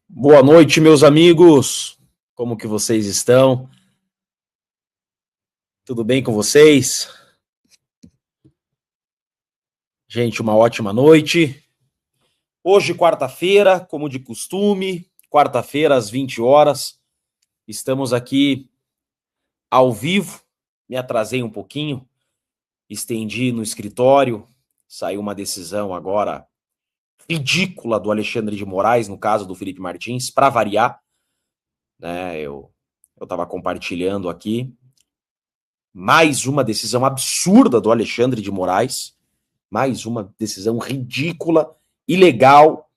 Boa noite, meus amigos. Como que vocês estão? Tudo bem com vocês? Gente, uma ótima noite. Hoje, quarta-feira, como de costume, quarta-feira às 20 horas, estamos aqui ao vivo. Me atrasei um pouquinho, estendi no escritório, saiu uma decisão agora ridícula do Alexandre de Moraes, no caso do Felipe Martins, para variar, né? Eu estava compartilhando aqui mais uma decisão absurda do Alexandre de Moraes, mais uma decisão ridícula, ilegal,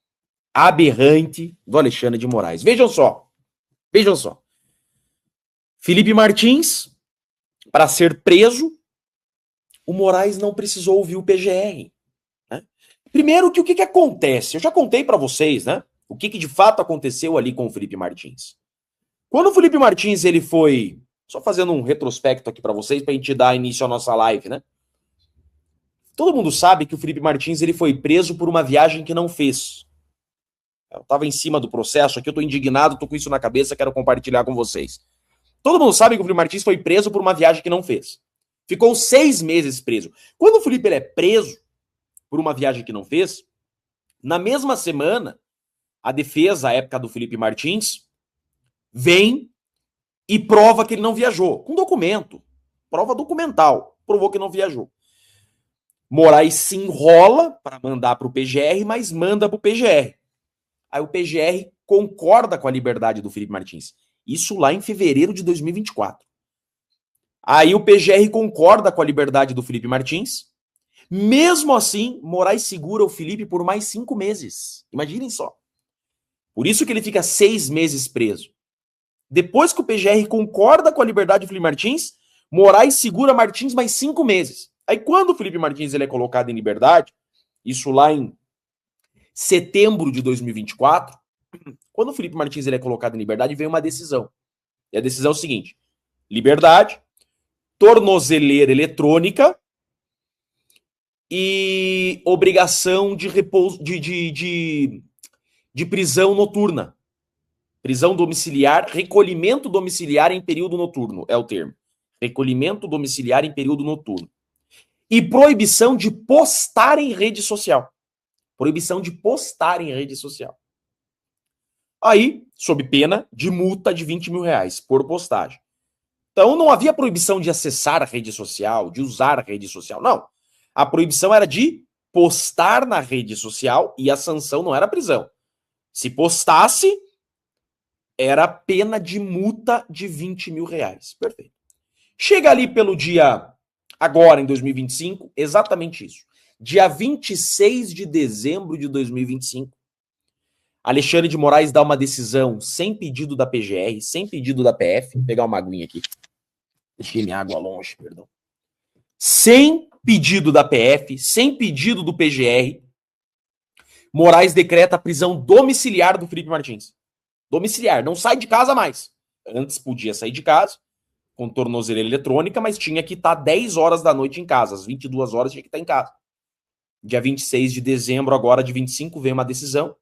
aberrante do Alexandre de Moraes. Vejam só. Felipe Martins, para ser preso, o Moraes não precisou ouvir o PGR. Né? Primeiro, que o que acontece? Eu já contei para vocês, né? O que de fato aconteceu ali com o Felipe Martins. Quando o Felipe Martins ele foi, só fazendo um retrospecto aqui para vocês, para a gente dar início à nossa live, né? Todo mundo sabe que o Felipe Martins ele foi preso por uma viagem que não fez. Eu estava em cima do processo aqui, eu estou indignado, estou com isso na cabeça, quero compartilhar com vocês. Todo mundo sabe que o Felipe Martins foi preso por uma viagem que não fez. Ficou 6 meses preso. Quando o Felipe ele é preso por uma viagem que não fez, na mesma semana, a defesa, à época do Felipe Martins, vem e prova que ele não viajou. Com documento. Prova documental. Provou que não viajou. Moraes se enrola para mandar para o PGR, mas manda para o PGR. Aí o PGR concorda com a liberdade do Felipe Martins. Isso lá em fevereiro de 2024. Aí o PGR concorda com a liberdade do Felipe Martins. Mesmo assim, Moraes segura o Felipe por mais 5 meses. Imaginem só. Por isso que ele fica 6 meses preso. Depois que o PGR concorda com a liberdade do Felipe Martins, Moraes segura Martins mais 5 meses. Aí quando o Felipe Martins ele é colocado em liberdade, isso lá em setembro de 2024, quando o Felipe Martins ele é colocado em liberdade, vem uma decisão. E a decisão é o seguinte: liberdade, tornozeleira eletrônica e obrigação de repouso de prisão noturna. Prisão domiciliar, recolhimento domiciliar em período noturno, é o termo. Recolhimento domiciliar em período noturno. E proibição de postar em rede social. Proibição de postar em rede social. Aí, sob pena de multa de 20 mil reais por postagem. Então, não havia proibição de acessar a rede social, de usar a rede social, não. A proibição era de postar na rede social e a sanção não era prisão. Se postasse, era pena de multa de 20 mil reais. Perfeito. Chega ali pelo dia, agora em 2025, exatamente isso. Dia 26 de dezembro de 2025, Alexandre de Moraes dá uma decisão sem pedido da PGR, sem pedido da PF. Vou pegar uma aguinha aqui. Deixei minha água longe, perdão. Sem pedido da PF, sem pedido do PGR, Moraes decreta a prisão domiciliar do Felipe Martins. Domiciliar, não sai de casa mais. Antes podia sair de casa, com tornozeleira eletrônica, mas tinha que estar 10 horas da noite em casa. Às 22 horas tinha que estar em casa. Dia 26 de dezembro, agora de 25, vem uma decisão.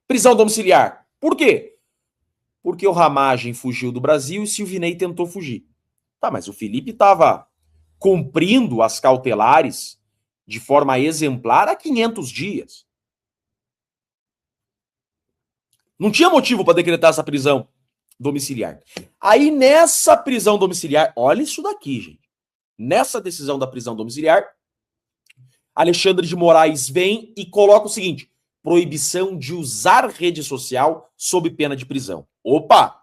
Prisão domiciliar. Por quê? Porque o Ramagem fugiu do Brasil e Silvinei tentou fugir. Tá, mas o Felipe estava cumprindo as cautelares de forma exemplar há 500 dias. Não tinha motivo para decretar essa prisão domiciliar. Aí nessa prisão domiciliar, olha isso daqui, gente. Nessa decisão da prisão domiciliar, Alexandre de Moraes vem e coloca o seguinte: proibição de usar rede social sob pena de prisão. Opa!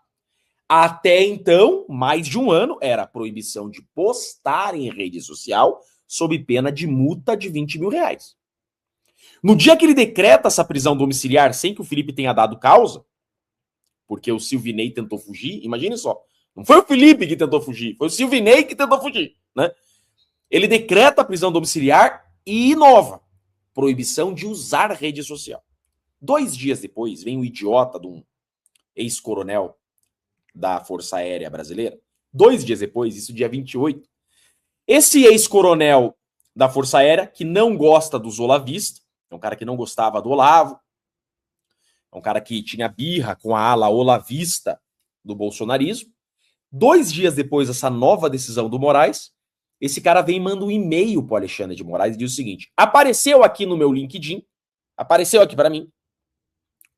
Até então, mais de um ano, era a proibição de postar em rede social sob pena de multa de 20 mil reais. No dia que ele decreta essa prisão domiciliar sem que o Felipe tenha dado causa, porque o Silvinei tentou fugir, imagine só, não foi o Felipe que tentou fugir, foi o Silvinei que tentou fugir, né? Ele decreta a prisão domiciliar e inova proibição de usar rede social. 2 dias depois, vem o idiota de um ex-coronel da Força Aérea Brasileira. 2 dias depois, isso dia 28, esse ex-coronel da Força Aérea, que não gosta dos olavistas, é um cara que não gostava do Olavo, É um cara que tinha birra com a ala olavista do bolsonarismo. 2 dias depois dessa nova decisão do Moraes, esse cara vem e manda um e-mail pro Alexandre de Moraes e diz o seguinte: apareceu aqui no meu LinkedIn, apareceu aqui para mim,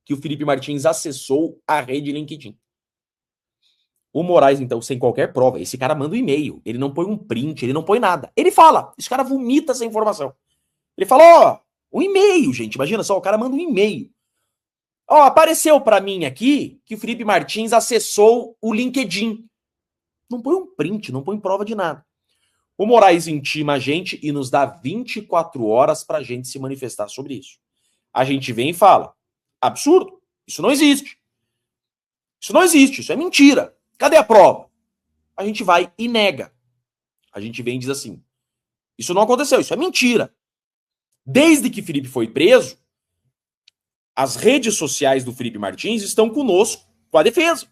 que o Felipe Martins acessou a rede LinkedIn. O Moraes, então, sem qualquer prova, esse cara manda um e-mail, ele não põe um print, ele não põe nada. Ele fala, esse cara vomita essa informação. Ele fala, ó, um e-mail, gente, imagina só, o cara manda um e-mail. Ó, apareceu para mim aqui que o Felipe Martins acessou o LinkedIn. Não põe um print, não põe prova de nada. O Moraes intima a gente e nos dá 24 horas pra gente se manifestar sobre isso. A gente vem e fala, absurdo, isso não existe. Isso não existe, isso é mentira. Cadê a prova? A gente vai e nega. A gente vem e diz assim, isso não aconteceu, isso é mentira. Desde que Felipe foi preso, as redes sociais do Felipe Martins estão conosco, com a defesa.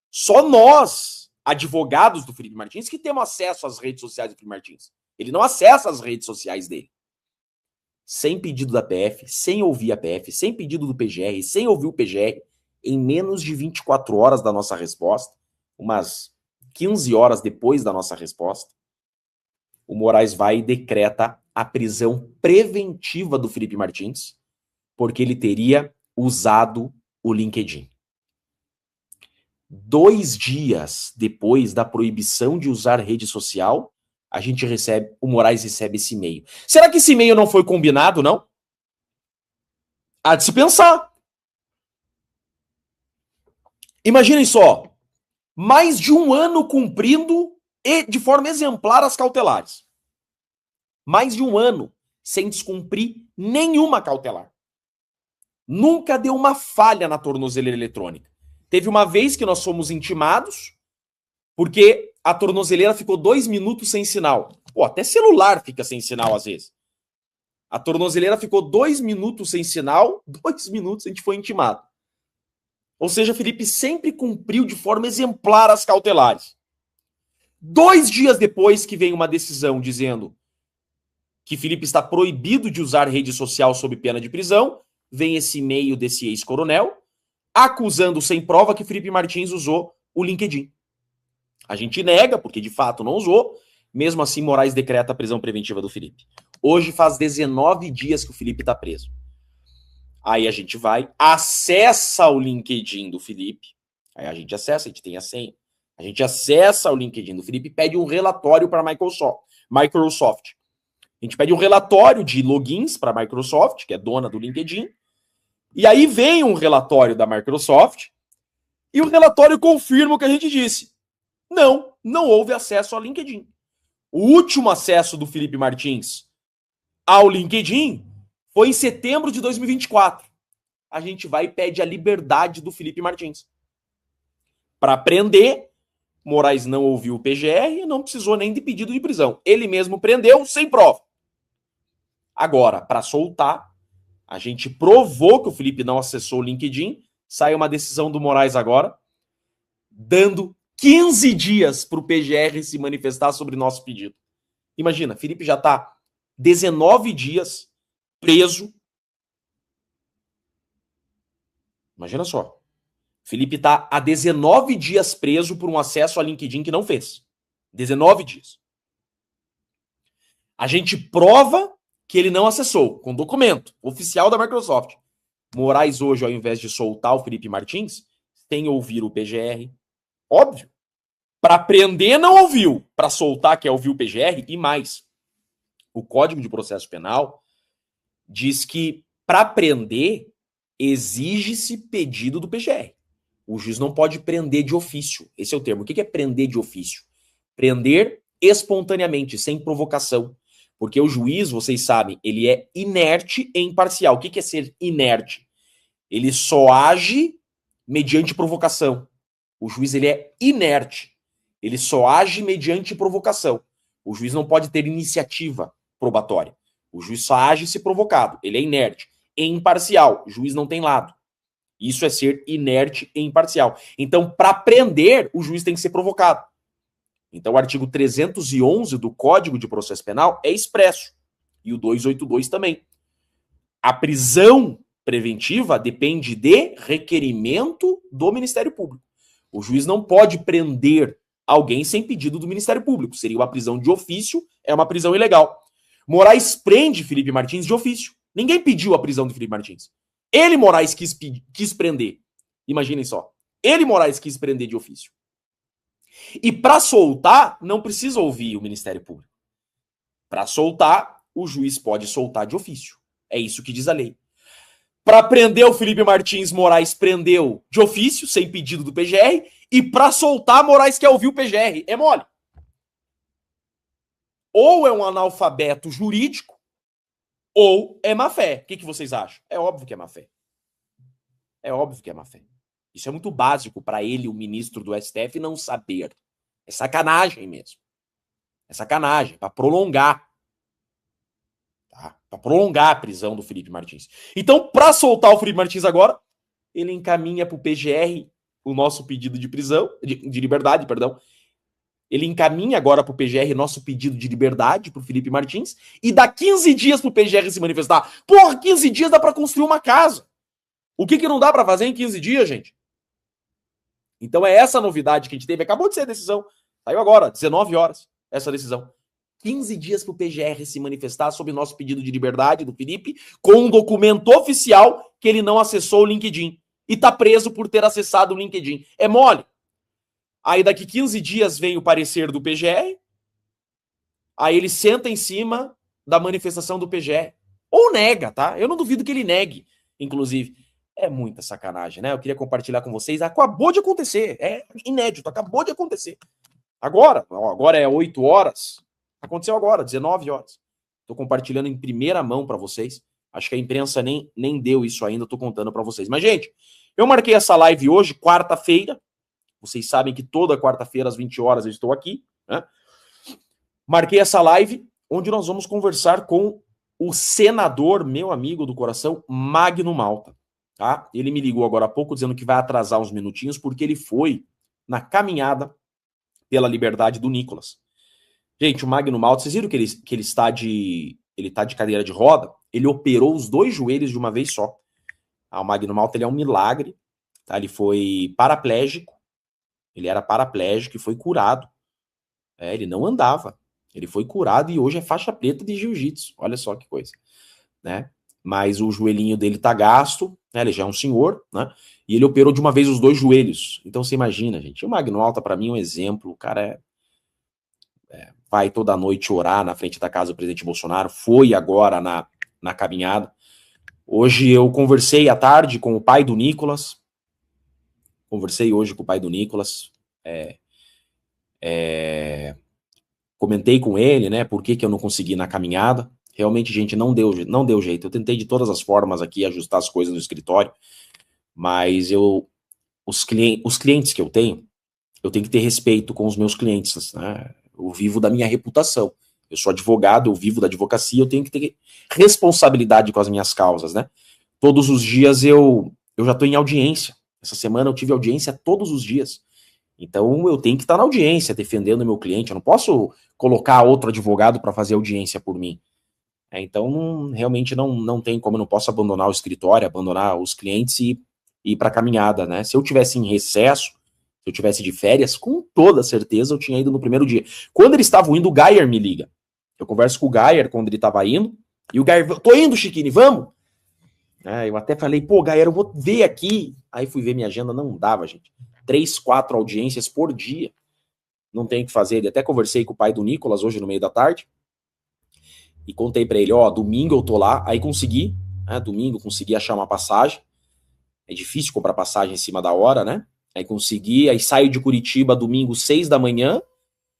Só nós, advogados do Felipe Martins, que temos acesso às redes sociais do Felipe Martins. Ele não acessa as redes sociais dele. Sem pedido da PF, sem ouvir a PF, sem pedido do PGR, sem ouvir o PGR, em menos de 24 horas da nossa resposta, umas 15 horas depois da nossa resposta, o Moraes vai e decreta a prisão preventiva do Felipe Martins, porque ele teria usado o LinkedIn. 2 dias depois da proibição de usar rede social, o Moraes recebe esse e-mail. Será que esse e-mail não foi combinado, não? Há de se pensar. Imaginem só, mais de 1 ano cumprindo e de forma exemplar as cautelares. Mais de 1 ano sem descumprir nenhuma cautelar. Nunca deu uma falha na tornozeleira eletrônica. Teve uma vez que nós fomos intimados, porque a tornozeleira ficou 2 minutos sem sinal. Pô, até celular fica sem sinal às vezes. A tornozeleira ficou 2 minutos sem sinal, 2 minutos a gente foi intimado. Ou seja, Felipe sempre cumpriu de forma exemplar as cautelares. 2 dias depois que vem uma decisão dizendo que Felipe está proibido de usar rede social sob pena de prisão, vem esse e-mail desse ex-coronel acusando sem prova que Felipe Martins usou o LinkedIn. A gente nega, porque de fato não usou, mesmo assim Moraes decreta a prisão preventiva do Felipe. Hoje faz 19 dias que o Felipe está preso. Aí a gente vai, acessa o LinkedIn do Felipe, aí a gente acessa, a gente tem a senha, a gente acessa o LinkedIn do Felipe e pede um relatório para a Microsoft. A gente pede um relatório de logins para a Microsoft, que é dona do LinkedIn, e aí vem um relatório da Microsoft e o relatório confirma o que a gente disse. Não houve acesso ao LinkedIn. O último acesso do Felipe Martins ao LinkedIn foi em setembro de 2024. A gente vai e pede a liberdade do Felipe Martins. Para prender, Moraes não ouviu o PGR e não precisou nem de pedido de prisão. Ele mesmo prendeu sem prova. Agora, para soltar, a gente provou que o Felipe não acessou o LinkedIn. Sai uma decisão do Moraes agora, dando 15 dias para o PGR se manifestar sobre nosso pedido. Imagina, Felipe já está 19 dias preso. Imagina só. Felipe está há 19 dias preso por um acesso a LinkedIn que não fez. 19 dias. A gente prova que ele não acessou, com documento oficial da Microsoft. Moraes hoje, ao invés de soltar o Felipe Martins, sem ouvir o PGR, óbvio. Para prender, não ouviu. Para soltar, quer ouvir o PGR, e mais. O Código de Processo Penal diz que, para prender, exige-se pedido do PGR. O juiz não pode prender de ofício. Esse é o termo. O que é prender de ofício? Prender espontaneamente, sem provocação. Porque o juiz, vocês sabem, ele é inerte e imparcial. O que é ser inerte? Ele só age mediante provocação. O juiz, ele é inerte. Ele só age mediante provocação. O juiz não pode ter iniciativa probatória. O juiz só age se provocado. Ele é inerte e imparcial. O juiz não tem lado. Isso é ser inerte e imparcial. Então, para prender, o juiz tem que ser provocado. Então, o artigo 311 do Código de Processo Penal é expresso. E o 282 também. A prisão preventiva depende de requerimento do Ministério Público. O juiz não pode prender alguém sem pedido do Ministério Público. Seria uma prisão de ofício, é uma prisão ilegal. Moraes prende Felipe Martins de ofício. Ninguém pediu a prisão do Felipe Martins. Ele, Moraes, quis prender. Imaginem só. Ele, Moraes, quis prender de ofício. E para soltar, não precisa ouvir o Ministério Público. Para soltar, o juiz pode soltar de ofício. É isso que diz a lei. Para prender o Felipe Martins, Moraes prendeu de ofício, sem pedido do PGR, e para soltar, Moraes quer ouvir o PGR. É mole. Ou é um analfabeto jurídico, ou é má fé. O que vocês acham? É óbvio que é má fé. É óbvio que é má fé. Isso é muito básico para ele, o ministro do STF, não saber. É sacanagem mesmo. É sacanagem, para prolongar. Tá? Para prolongar a prisão do Felipe Martins. Então, para soltar o Felipe Martins agora, ele encaminha para o PGR o nosso pedido de prisão, de liberdade, perdão. Ele encaminha agora para o PGR nosso pedido de liberdade para o Felipe Martins e dá 15 dias para o PGR se manifestar. Porra, 15 dias dá para construir uma casa. O que não dá para fazer em 15 dias, gente? Então é essa novidade que a gente teve. Acabou de ser a decisão. Saiu agora, 19 horas, essa decisão. 15 dias para o PGR se manifestar sobre nosso pedido de liberdade do Felipe, com um documento oficial que ele não acessou o LinkedIn. E tá preso por ter acessado o LinkedIn. É mole. Aí daqui 15 dias vem o parecer do PGR, aí ele senta em cima da manifestação do PGR. Ou nega, tá? Eu não duvido que ele negue, inclusive. É muita sacanagem, né? Eu queria compartilhar com vocês. Acabou de acontecer. É inédito, acabou de acontecer. Agora é 8 horas. Aconteceu agora, 19 horas. Tô compartilhando em primeira mão para vocês. Acho que a imprensa nem deu isso ainda, tô contando para vocês. Mas, gente, eu marquei essa live hoje, quarta-feira. Vocês sabem que toda quarta-feira, às 20 horas, eu estou aqui, né? Marquei essa live, onde nós vamos conversar com o senador, meu amigo do coração, Magno Malta. Tá? Ele me ligou agora há pouco, dizendo que vai atrasar uns minutinhos, porque ele foi na caminhada pela liberdade do Nicolas. Gente, o Magno Malta, vocês viram que ele está de cadeira de roda? Ele operou os 2 joelhos de uma vez só. O Magno Malta, ele é um milagre. Tá? Ele foi paraplégico. Ele era paraplégico e foi curado. Ele não andava. Ele foi curado e hoje é faixa preta de jiu-jitsu. Olha só que coisa. Né? Mas o joelhinho dele tá gasto, né? Ele já é um senhor, né? E ele operou de uma vez os 2 joelhos. Então você imagina, gente. O Magno Malta, para mim, é um exemplo. O cara vai toda noite orar na frente da casa do presidente Bolsonaro. Foi agora na caminhada. Hoje eu conversei à tarde com o pai do Nicolas. Conversei hoje com o pai do Nicolas. Comentei com ele, né? Por que eu não consegui ir na caminhada. Realmente, gente, não deu jeito. Eu tentei de todas as formas aqui ajustar as coisas no escritório, mas os clientes que eu tenho que ter respeito com os meus clientes, né? Eu vivo da minha reputação. Eu sou advogado, eu vivo da advocacia, eu tenho que ter responsabilidade com as minhas causas, né? Todos os dias eu já estou em audiência. Essa semana eu tive audiência todos os dias. Então eu tenho que estar na audiência, defendendo o meu cliente. Eu não posso colocar outro advogado para fazer audiência por mim. Então realmente não tem como, eu não posso abandonar o escritório, abandonar os clientes e ir para a caminhada, né? Se eu tivesse em recesso, se eu tivesse de férias, com toda certeza eu tinha ido no primeiro dia. Quando eles estavam indo, o Gayer me liga. Eu converso com o Gayer quando ele estava indo, e o Gayer, tô indo, Chiquini, vamos? Eu até falei, pô, Gayer, eu vou ver aqui. Aí fui ver minha agenda, não dava, gente. 3, 4 audiências por dia. Não tem o que fazer. Até conversei com o pai do Nicolas hoje no meio da tarde. E contei pra ele, domingo eu tô lá. Aí consegui, domingo consegui achar uma passagem. É difícil comprar passagem em cima da hora, né? Aí consegui, aí saio de Curitiba domingo 6 da manhã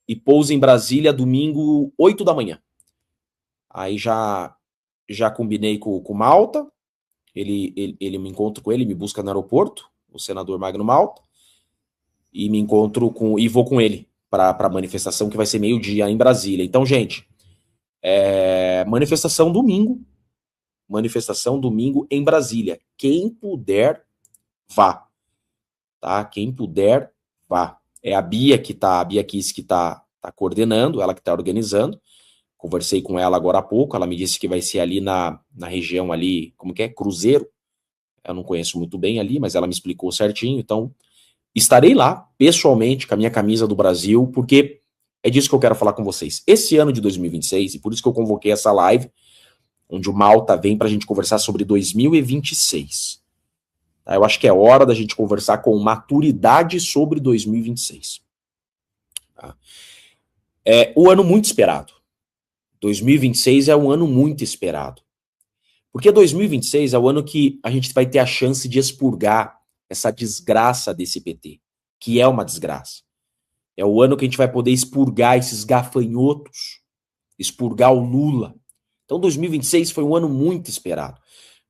e pouso em Brasília domingo 8 da manhã. Aí já combinei com o Malta. Ele me encontro com ele, me busca no aeroporto, o senador Magno Malta. E me encontro e vou com ele para a manifestação que vai ser meio-dia em Brasília. Então, gente, manifestação domingo em Brasília. Quem puder, vá. Tá? Quem puder, vá. É a Bia Kiss que tá coordenando, ela que tá organizando. Conversei com ela agora há pouco, ela me disse que vai ser ali na região ali, como que é? Cruzeiro. Eu não conheço muito bem ali, mas ela me explicou certinho. Então, estarei lá, pessoalmente, com a minha camisa do Brasil, porque é disso que eu quero falar com vocês. Esse ano de 2026, e por isso que eu convoquei essa live, onde o Malta vem para a gente conversar sobre 2026. Tá? Eu acho que é hora da gente conversar com maturidade sobre 2026. Tá? É um ano muito esperado. 2026 é um ano muito esperado. Porque 2026 é o ano que a gente vai ter a chance de expurgar essa desgraça desse PT, que é uma desgraça. É o ano que a gente vai poder expurgar esses gafanhotos, expurgar o Lula. Então 2026 foi um ano muito esperado.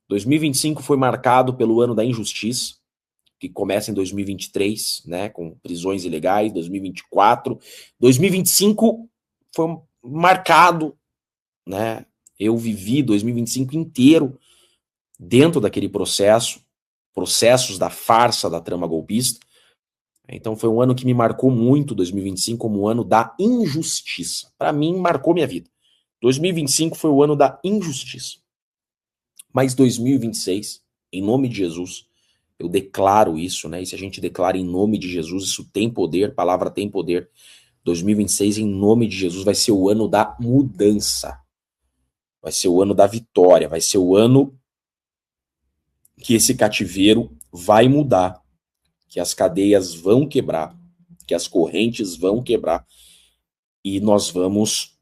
2025 foi marcado pelo ano da injustiça, que começa em 2023, né, com prisões ilegais, 2024. 2025 foi marcado, né? Eu vivi 2025 inteiro dentro daquele processos da farsa da trama golpista. Então foi um ano que me marcou muito, 2025, como o ano da injustiça. Para mim, marcou minha vida. 2025 foi o ano da injustiça. Mas 2026, em nome de Jesus, eu declaro isso, né? E se a gente declara em nome de Jesus, isso tem poder, palavra tem poder. 2026, em nome de Jesus, vai ser o ano da mudança. Vai ser o ano da vitória, vai ser o ano que esse cativeiro vai mudar, que as cadeias vão quebrar, que as correntes vão quebrar e nós vamos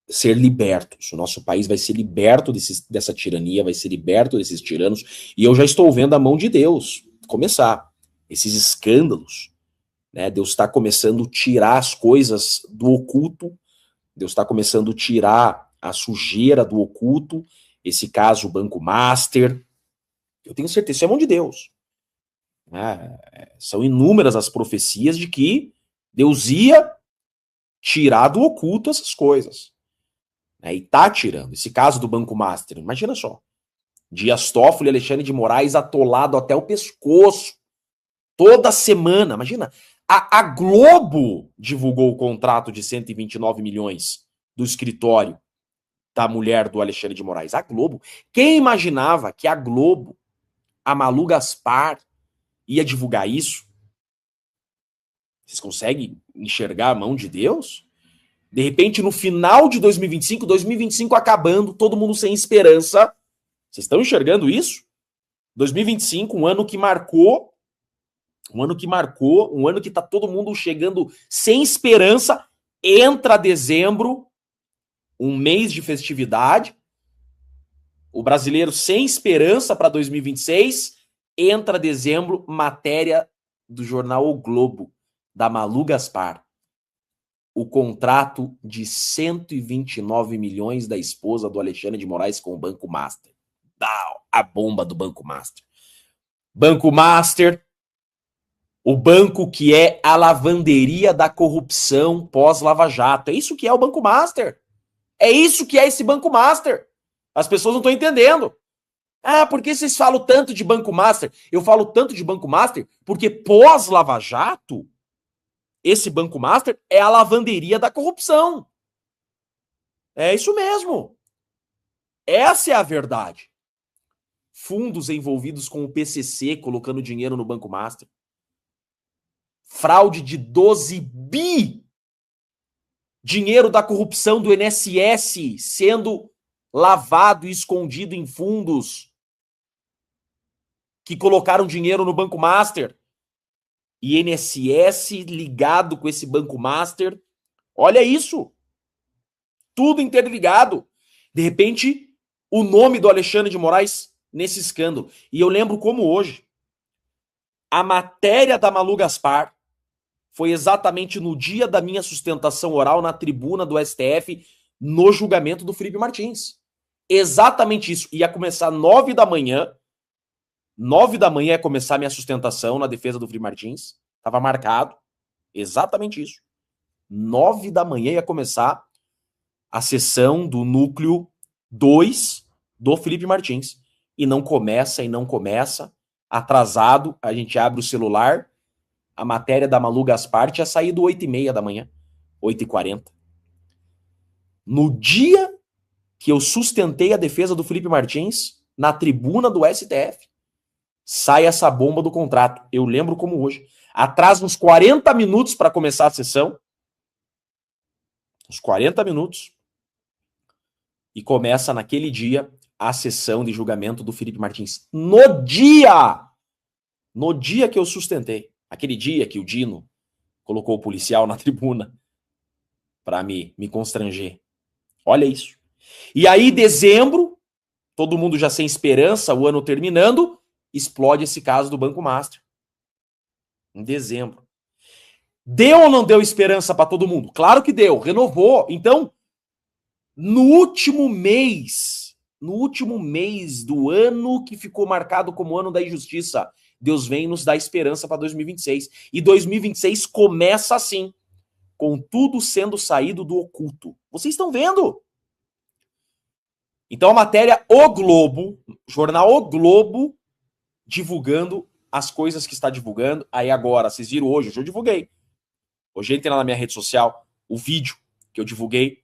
ser libertos. O nosso país vai ser liberto dessa tirania, vai ser liberto desses tiranos, e eu já estou vendo a mão de Deus começar. Esses escândalos, né? Deus está começando a tirar as coisas do oculto, Deus está começando a tirar a sujeira do oculto, esse caso, o Banco Master. Eu tenho certeza, isso é mão de Deus. São inúmeras as profecias de que Deus ia tirar do oculto essas coisas. E tá tirando. Esse caso do Banco Master, imagina só. Dias Toffoli e Alexandre de Moraes atolado até o pescoço. Toda semana. Imagina. A Globo divulgou o contrato de 129 milhões do escritório da mulher do Alexandre de Moraes. A Globo. Quem imaginava que a Globo, a Malu Gaspar, ia divulgar isso? Vocês conseguem enxergar a mão de Deus? De repente, no final de 2025 acabando, todo mundo sem esperança. Vocês estão enxergando isso? 2025, um ano que marcou, um ano que tá todo mundo chegando sem esperança. Entra dezembro, um mês de festividade. O brasileiro sem esperança para 2026. Entra dezembro, matéria do jornal O Globo, da Malu Gaspar. O contrato de 129 milhões da esposa do Alexandre de Moraes com o Banco Master. A bomba do Banco Master. Banco Master, o banco que é a lavanderia da corrupção pós-Lava Jato. É isso que é o Banco Master. É isso que é esse Banco Master. As pessoas não estão entendendo. Por que vocês falam tanto de Banco Master? Eu falo tanto de Banco Master porque pós-Lava Jato, esse Banco Master é a lavanderia da corrupção. É isso mesmo. Essa é a verdade. Fundos envolvidos com o PCC colocando dinheiro no Banco Master. Fraude de 12 bi. Dinheiro da corrupção do INSS sendo lavado e escondido em fundos que colocaram dinheiro no Banco Master. INSS ligado com esse Banco Master. Olha isso. Tudo interligado. De repente, o nome do Alexandre de Moraes nesse escândalo. E eu lembro como hoje. A matéria da Malu Gaspar foi exatamente no dia da minha sustentação oral na tribuna do STF no julgamento do Felipe Martins. Exatamente isso. Ia começar 9 da manhã. 9 da manhã ia começar a minha sustentação na defesa do Felipe Martins. Estava marcado. Exatamente isso. 9 da manhã ia começar a sessão do núcleo 2 do Felipe Martins. E não começa. Atrasado, a gente abre o celular. A matéria da Malu Gaspar tinha saído 8h30 da manhã. 8h40. No dia que eu sustentei a defesa do Felipe Martins, na tribuna do STF, sai essa bomba do contrato. Eu lembro como hoje. Atrasa uns 40 minutos para começar a sessão. Uns 40 minutos. E começa naquele dia a sessão de julgamento do Felipe Martins. No dia que eu sustentei. Aquele dia que o Dino colocou o policial na tribuna para me constranger. Olha isso. E aí, dezembro, todo mundo já sem esperança, o ano terminando, explode esse caso do Banco Master. Em dezembro. Deu ou não deu esperança para todo mundo? Claro que deu, renovou. Então, no último mês do ano que ficou marcado como ano da injustiça, Deus vem nos dar esperança para 2026. E 2026 começa assim, com tudo sendo saído do oculto. Vocês estão vendo? Então a matéria O Globo, jornal O Globo, divulgando as coisas que está divulgando. Aí agora, vocês viram hoje eu divulguei. Hoje entrei lá na minha rede social, o vídeo que eu divulguei.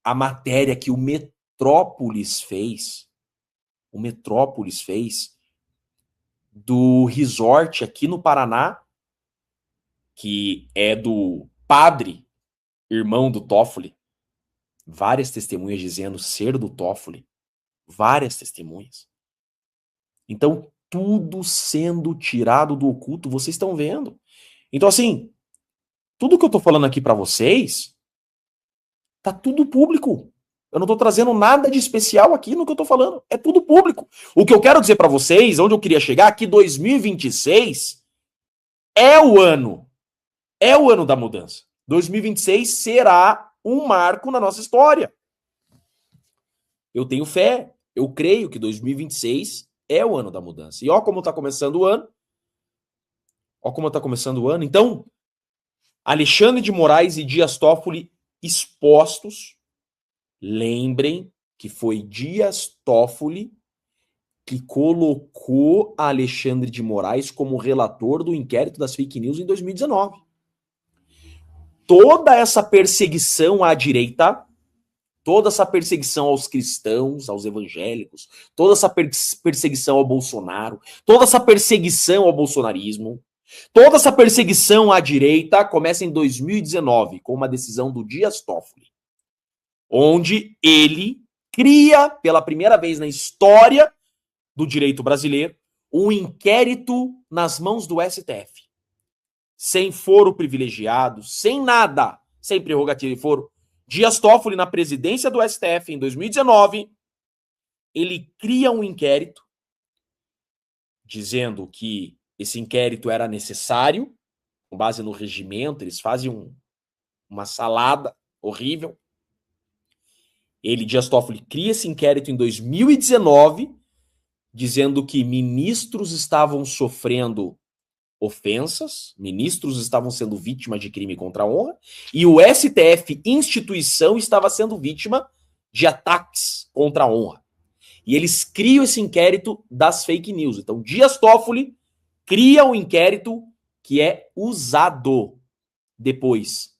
A matéria que o Metrópolis fez. O Metrópolis fez do resort aqui no Paraná, que é do padre, irmão do Toffoli. Várias testemunhas dizendo ser do Toffoli. Várias testemunhas. Então, tudo sendo tirado do oculto, vocês estão vendo. Então, assim, tudo que eu tô falando aqui para vocês, tá tudo público. Eu não tô trazendo nada de especial aqui no que eu tô falando. É tudo público. O que eu quero dizer para vocês, onde eu queria chegar, que 2026 é o ano da mudança. 2026 será um marco na nossa história. Eu tenho fé, eu creio que 2026 é o ano da mudança. E ó como tá começando o ano. Ó como tá começando o ano. Então, Alexandre de Moraes e Dias Toffoli expostos. Lembrem que foi Dias Toffoli que colocou Alexandre de Moraes como relator do inquérito das fake news em 2019. Toda essa perseguição à direita, toda essa perseguição aos cristãos, aos evangélicos, toda essa perseguição ao Bolsonaro, toda essa perseguição ao bolsonarismo, toda essa perseguição à direita começa em 2019, com uma decisão do Dias Toffoli, onde ele cria, pela primeira vez na história do direito brasileiro, um inquérito nas mãos do STF. Sem foro privilegiado, sem nada, sem prerrogativa de foro. Dias Toffoli, na presidência do STF em 2019, ele cria um inquérito dizendo que esse inquérito era necessário, com base no regimento, eles fazem uma salada horrível. Ele, Dias Toffoli, cria esse inquérito em 2019, dizendo que ministros estavam sofrendo ofensas, ministros estavam sendo vítimas de crime contra a honra, e o STF, instituição, estava sendo vítima de ataques contra a honra. E eles criam esse inquérito das fake news. Então, Dias Toffoli cria um inquérito que é usado depois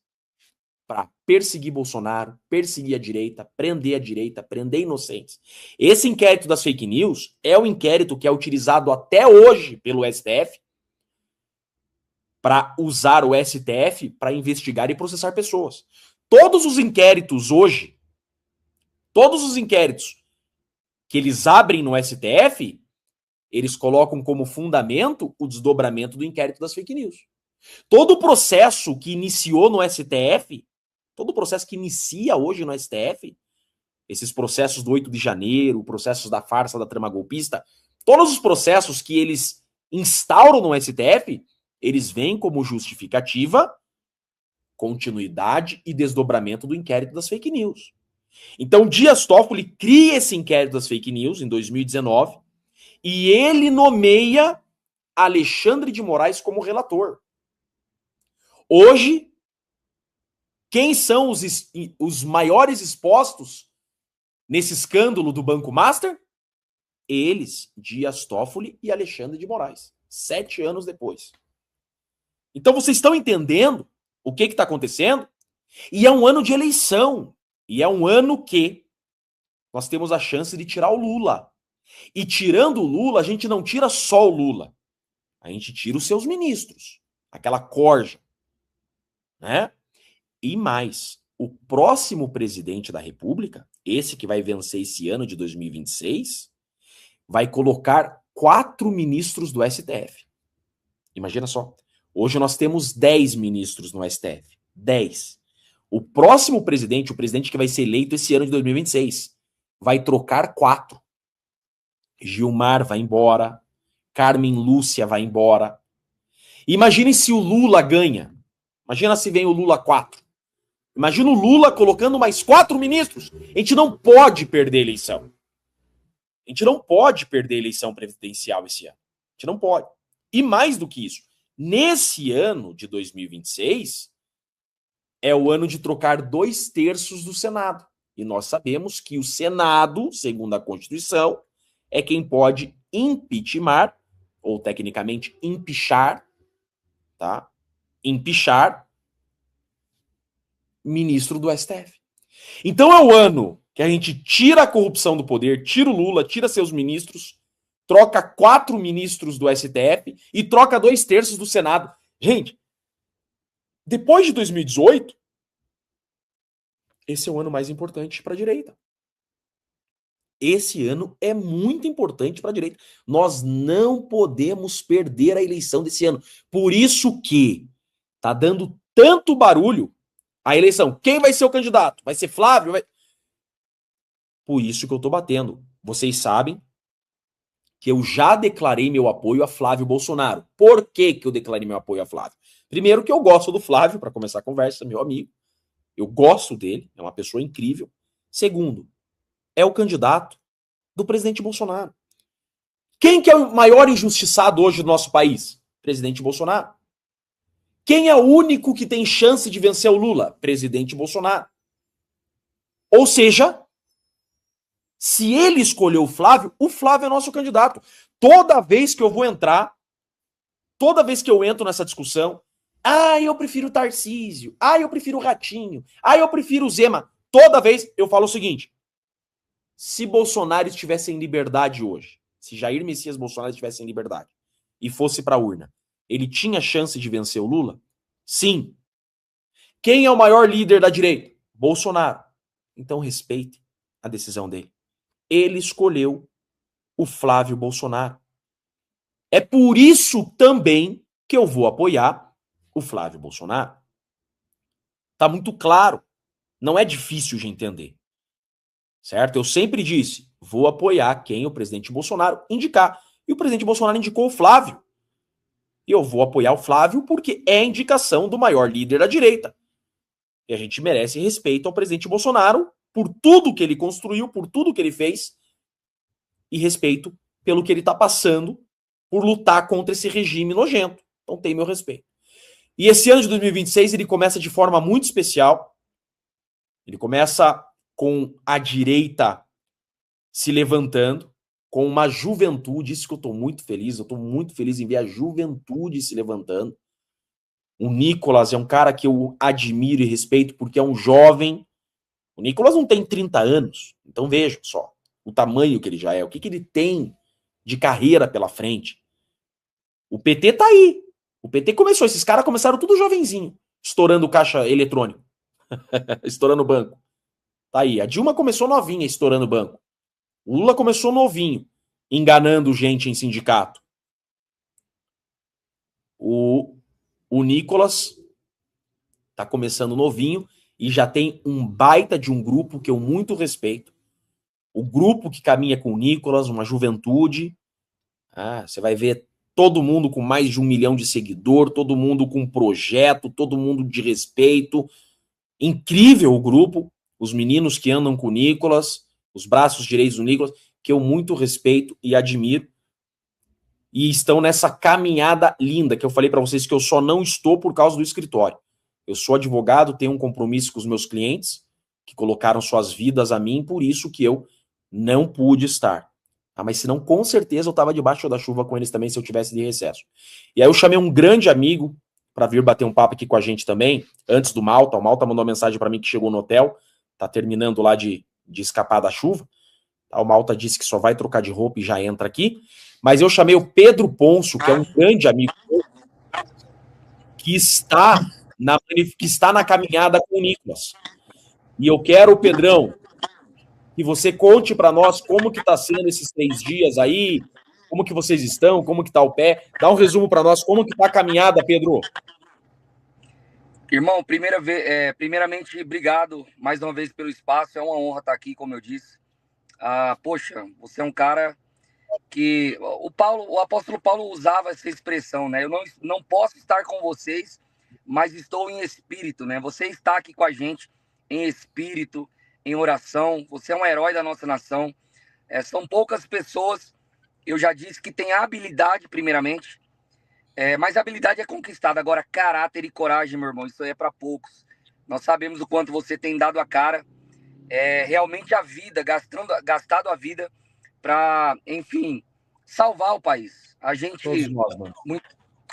para perseguir Bolsonaro, perseguir a direita, prender inocentes. Esse inquérito das fake news é o inquérito que é utilizado até hoje pelo STF para usar o STF para investigar e processar pessoas. Todos os inquéritos hoje, todos os inquéritos que eles abrem no STF, eles colocam como fundamento o desdobramento do inquérito das fake news. Todo o processo que iniciou no STF, todo o processo que inicia hoje no STF, esses processos do 8 de janeiro, processos da farsa da trama golpista, todos os processos que eles instauram no STF, eles vêm como justificativa, continuidade e desdobramento do inquérito das fake news. Então, Dias Toffoli cria esse inquérito das fake news em 2019 e ele nomeia Alexandre de Moraes como relator. Hoje, quem são os maiores expostos nesse escândalo do Banco Master? Eles, Dias Toffoli e Alexandre de Moraes, 7 anos depois. Então vocês estão entendendo o que está acontecendo? E é um ano de eleição. E é um ano que nós temos a chance de tirar o Lula. E tirando o Lula, a gente não tira só o Lula. A gente tira os seus ministros. Aquela corja. Né? E mais, o próximo presidente da República, esse que vai vencer esse ano de 2026, vai colocar 4 ministros do STF. Imagina só. Hoje nós temos 10 ministros no STF. 10. O próximo presidente, o presidente que vai ser eleito esse ano de 2026, vai trocar 4. Gilmar vai embora, Carmen Lúcia vai embora. Imagine se o Lula ganha. Imagina se vem o Lula 4. Imagina o Lula colocando mais 4 ministros. A gente não pode perder a eleição. A gente não pode perder a eleição presidencial esse ano. A gente não pode. E mais do que isso, nesse ano de 2026, é o ano de trocar 2/3 do Senado. E nós sabemos que o Senado, segundo a Constituição, é quem pode impeachment, ou tecnicamente empichar, tá? Empichar ministro do STF. Então é o ano que a gente tira a corrupção do poder, tira o Lula, tira seus ministros, troca 4 ministros do STF e troca 2/3 do Senado. Gente, depois de 2018, esse é o ano mais importante para a direita. Esse ano é muito importante para a direita. Nós não podemos perder a eleição desse ano. Por isso que tá dando tanto barulho a eleição. Quem vai ser o candidato? Vai ser Flávio? Por isso que eu tô batendo. Vocês sabem que eu já declarei meu apoio a Flávio Bolsonaro. Por que que eu declarei meu apoio a Flávio? Primeiro que eu gosto do Flávio, para começar a conversa, meu amigo. Eu gosto dele, é uma pessoa incrível. Segundo, é o candidato do presidente Bolsonaro. Quem que é o maior injustiçado hoje do nosso país? Presidente Bolsonaro. Quem é o único que tem chance de vencer o Lula? Presidente Bolsonaro. Ou seja, se ele escolheu o Flávio é nosso candidato. Toda vez que eu vou entrar, toda vez que eu entro nessa discussão, eu prefiro o Tarcísio, eu prefiro o Ratinho, eu prefiro o Zema. Toda vez eu falo o seguinte: se Bolsonaro estivesse em liberdade hoje, se Jair Messias Bolsonaro estivesse em liberdade e fosse para a urna, ele tinha chance de vencer o Lula? Sim. Quem é o maior líder da direita? Bolsonaro. Então respeite a decisão dele. Ele escolheu o Flávio Bolsonaro. É por isso também que eu vou apoiar o Flávio Bolsonaro. Tá muito claro. Não é difícil de entender. Certo? Eu sempre disse, vou apoiar quem o presidente Bolsonaro indicar. E o presidente Bolsonaro indicou o Flávio. E eu vou apoiar o Flávio porque é a indicação do maior líder da direita. E a gente merece respeito ao presidente Bolsonaro por tudo que ele construiu, por tudo que ele fez, e respeito pelo que ele está passando por lutar contra esse regime nojento. Então tem meu respeito. E esse ano de 2026 ele começa de forma muito especial. Ele começa com a direita se levantando, com uma juventude, isso que eu estou muito feliz, eu estou muito feliz em ver a juventude se levantando. O Nicolas é um cara que eu admiro e respeito porque é um jovem. O Nicolas não tem 30 anos, então vejam só o tamanho que ele já é, o que ele tem de carreira pela frente. O PT tá aí. O PT começou, esses caras começaram tudo jovenzinho, estourando caixa eletrônico, estourando banco. Tá aí, a Dilma começou novinha, estourando banco. O Lula começou novinho, enganando gente em sindicato. O Nicolas tá começando novinho e já tem um baita de um grupo que eu muito respeito. O grupo que caminha com o Nicolas, uma juventude. Você vai ver todo mundo com mais de 1 milhão de seguidor, todo mundo com projeto, todo mundo de respeito. Incrível o grupo, os meninos que andam com o Nicolas, os braços direitos do Nicolas, que eu muito respeito e admiro. E estão nessa caminhada linda, que eu falei para vocês que eu só não estou por causa do escritório. Eu sou advogado, tenho um compromisso com os meus clientes, que colocaram suas vidas a mim, por isso que eu não pude estar. Mas senão, com certeza, eu estava debaixo da chuva com eles também, se eu tivesse de recesso. E aí eu chamei um grande amigo para vir bater um papo aqui com a gente também, antes do Malta. O Malta mandou uma mensagem para mim que chegou no hotel, tá terminando lá de escapar da chuva. O Malta disse que só vai trocar de roupa e já entra aqui. Mas eu chamei o Pedro Ponço, que é um grande amigo que está na caminhada com o Nicolas. E eu quero, Pedrão, que você conte para nós como que está sendo esses 3 dias aí, como que vocês estão, como que está o pé. Dá um resumo para nós, como que está a caminhada, Pedro. Irmão, primeiramente, obrigado mais uma vez pelo espaço. É uma honra estar aqui, como eu disse. Poxa, você é um cara que o apóstolo Paulo usava essa expressão, né? Eu não posso estar com vocês, mas estou em espírito, né? Você está aqui com a gente em espírito, em oração. Você é um herói da nossa nação. São poucas pessoas, eu já disse, que têm habilidade, primeiramente, mas a habilidade é conquistada. Agora, caráter e coragem, meu irmão, isso aí é para poucos. Nós sabemos o quanto você tem dado a cara, realmente a vida, gastado a vida para, enfim, salvar o país. A gente, Todos nós, mano.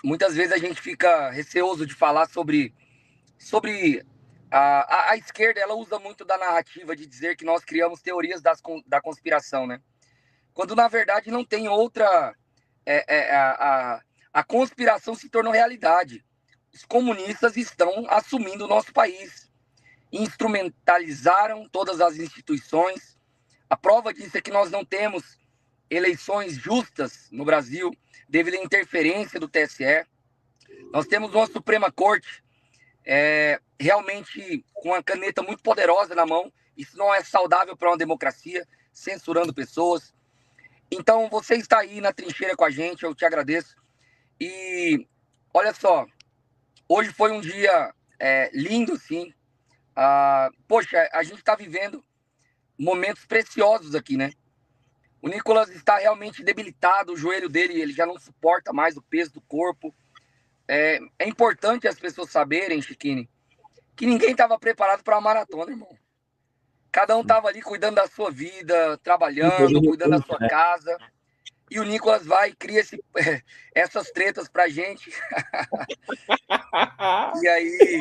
muitas vezes a gente fica receoso de falar sobre a esquerda. Ela usa muito da narrativa de dizer que nós criamos teorias da conspiração, né? Quando na verdade não tem outra. A conspiração se tornou realidade. Os comunistas estão assumindo o nosso país, instrumentalizaram todas as instituições. A prova disso é que nós não temos eleições justas no Brasil devido à interferência do TSE. Nós temos uma Suprema Corte realmente com uma caneta muito poderosa na mão. Isso não é saudável para uma democracia, censurando pessoas. Então, você está aí na trincheira com a gente, eu te agradeço. E olha só, hoje foi um dia lindo, sim. Poxa, a gente está vivendo momentos preciosos aqui, né? O Nicolas está realmente debilitado, o joelho dele, ele já não suporta mais o peso do corpo. É importante as pessoas saberem, Chiquini, que ninguém estava preparado para a maratona, irmão. Cada um estava ali cuidando da sua vida, trabalhando, cuidando da sua casa. E o Nicolas vai e cria essas tretas pra gente. E aí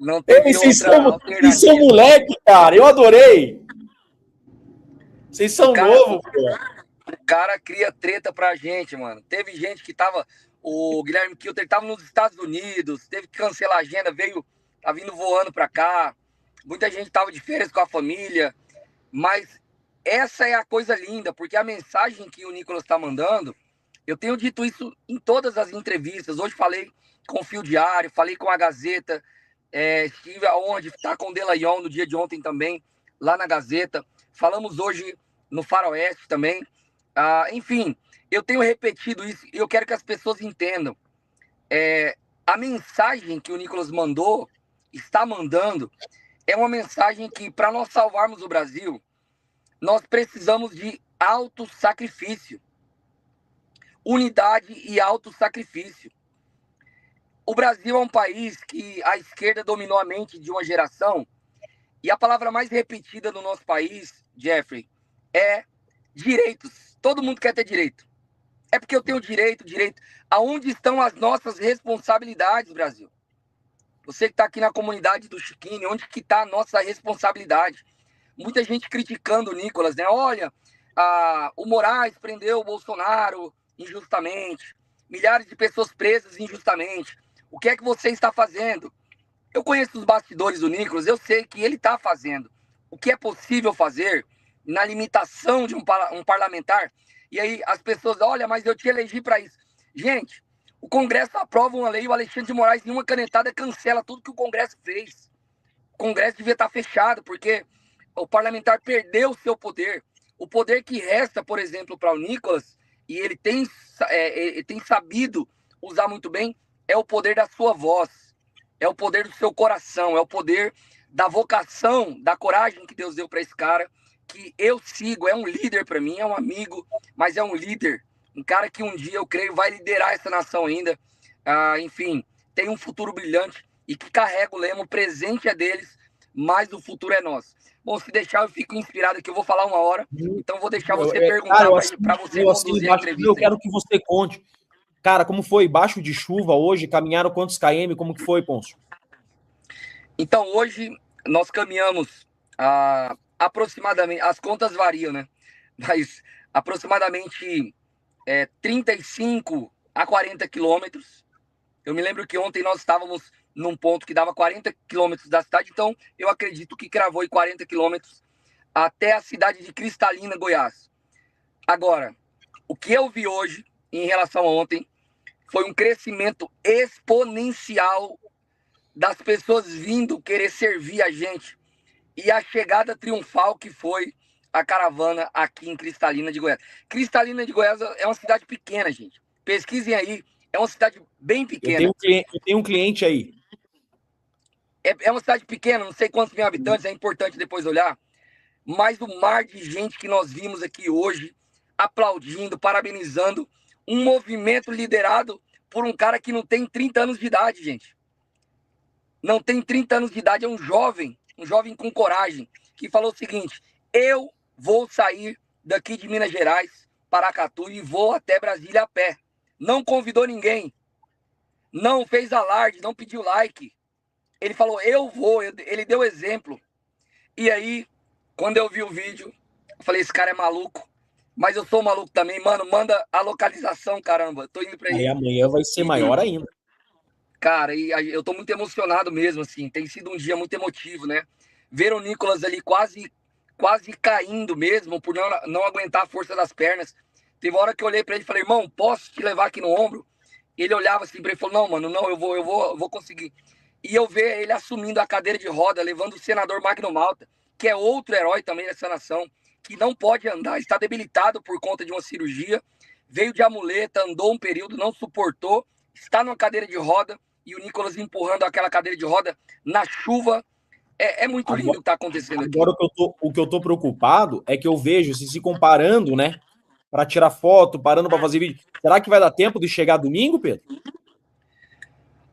não teve outra alternativa. Vocês são moleque, cara. Eu adorei. Vocês são novos, pô. O cara cria treta pra gente, mano. Teve gente que tava... O Guilherme Kilter tava nos Estados Unidos, teve que cancelar a agenda, tá vindo voando pra cá. Muita gente tava de férias com a família. Mas essa é a coisa linda, porque a mensagem que o Nicolas tá mandando, eu tenho dito isso em todas as entrevistas. Hoje falei com o Fio Diário, falei com a Gazeta, estive aonde está com o Delayon no dia de ontem também, lá na Gazeta. Falamos hoje no Faroeste também. Enfim, eu tenho repetido isso e eu quero que as pessoas entendam. A mensagem que o Nicolas está mandando, é uma mensagem que, para nós salvarmos o Brasil, nós precisamos de autossacrifício. Unidade e autossacrifício. O Brasil é um país que a esquerda dominou a mente de uma geração, e a palavra mais repetida no nosso país, Jeffrey, é direitos. Todo mundo quer ter direito. É porque eu tenho direito. Aonde estão as nossas responsabilidades, Brasil? Você que está aqui na comunidade do Chiquini, onde que está a nossa responsabilidade? Muita gente criticando o Nicolas, né? Olha, o Moraes prendeu o Bolsonaro injustamente, milhares de pessoas presas injustamente. O que é que você está fazendo? Eu conheço os bastidores do Nicolas, eu sei que ele está fazendo o que é possível fazer na limitação de um parlamentar. E aí as pessoas, olha, mas eu te elegi para isso. Gente, o Congresso aprova uma lei, o Alexandre de Moraes, em uma canetada, cancela tudo que o Congresso fez. O Congresso devia estar fechado, porque o parlamentar perdeu o seu poder. O poder que resta, por exemplo, para o Nicolas, e ele tem sabido usar muito bem, é o poder da sua voz, é o poder do seu coração, é o poder da vocação, da coragem que Deus deu para esse cara, que eu sigo, é um líder para mim, é um amigo, mas é um líder, um cara que um dia, eu creio, vai liderar essa nação ainda. Enfim, tem um futuro brilhante e que carrega o lema: o presente é deles, mas o futuro é nosso. Bom, se deixar, eu fico inspirado aqui, eu vou falar 1 hora, então vou deixar você perguntar para você conduzir a entrevista. Eu quero que você conte. Cara, como foi? Baixo de chuva hoje? Caminharam quantos km? Como que foi, Ponço? Então, hoje nós caminhamos aproximadamente, as contas variam, né? mas aproximadamente 35 a 40 quilômetros. Eu me lembro que ontem nós estávamos num ponto que dava 40 quilômetros da cidade, então eu acredito que cravou em 40 quilômetros até a cidade de Cristalina, Goiás. Agora, o que eu vi hoje em relação a ontem foi um crescimento exponencial das pessoas vindo querer servir a gente e a chegada triunfal que foi a caravana aqui em Cristalina de Goiás. Cristalina de Goiás é uma cidade pequena, gente. Pesquisem aí, é uma cidade bem pequena. Eu tenho um cliente aí. É uma cidade pequena, não sei quantos mil habitantes, é importante depois olhar, mas o mar de gente que nós vimos aqui hoje, aplaudindo, parabenizando, um movimento liderado por um cara que não tem 30 anos de idade, gente. Não tem 30 anos de idade, é um jovem com coragem, que falou o seguinte: eu vou sair daqui de Minas Gerais, Paracatu, e vou até Brasília a pé. Não convidou ninguém, não fez alarde, não pediu like. Ele falou, eu vou, ele deu exemplo. E aí, quando eu vi o vídeo, eu falei, esse cara é maluco. Mas eu sou maluco também, mano, manda a localização, caramba. Tô indo pra aí. Aí amanhã vai ser maior ainda. Cara, e eu tô muito emocionado mesmo, assim. Tem sido um dia muito emotivo, né? Ver o Nicolas ali quase caindo mesmo, por não aguentar a força das pernas. Teve uma hora que eu olhei pra ele e falei, irmão, posso te levar aqui no ombro? Ele olhava assim pra ele e falou, não, mano, não, eu vou conseguir. E eu ver ele assumindo a cadeira de roda, levando o senador Magno Malta, que é outro herói também dessa nação, que não pode andar, está debilitado por conta de uma cirurgia, veio de amuleta, andou um período, não suportou, está numa cadeira de roda, e o Nicolas empurrando aquela cadeira de roda na chuva. É muito lindo o que está acontecendo aqui. Agora o que eu tô preocupado é que eu vejo se comparando, né? Para tirar foto, parando para fazer vídeo. Será que vai dar tempo de chegar domingo, Pedro?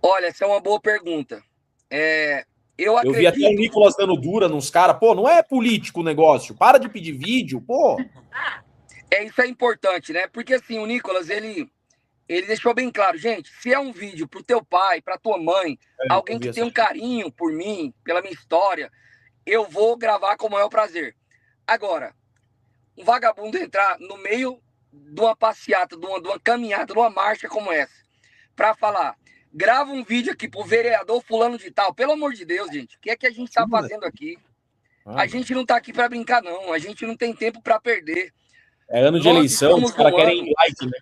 Olha, essa é uma boa pergunta. Eu vi até o Nicolas dando dura nos caras. Pô, não é político o negócio. Para de pedir vídeo, pô. Isso é importante, né? Porque assim, o Nicolas, ele deixou bem claro, gente, se é um vídeo pro teu pai, pra tua mãe, alguém que tem um carinho por mim, pela minha história, eu vou gravar com o maior prazer. Agora, um vagabundo entrar no meio de uma passeata, de uma caminhada, de uma marcha como essa, pra falar, grava um vídeo aqui pro vereador fulano de tal, pelo amor de Deus, gente, o que é que a gente tá fazendo aqui? A gente não tá aqui pra brincar, não, a gente não tem tempo pra perder. É ano de eleição, os caras querem like, né?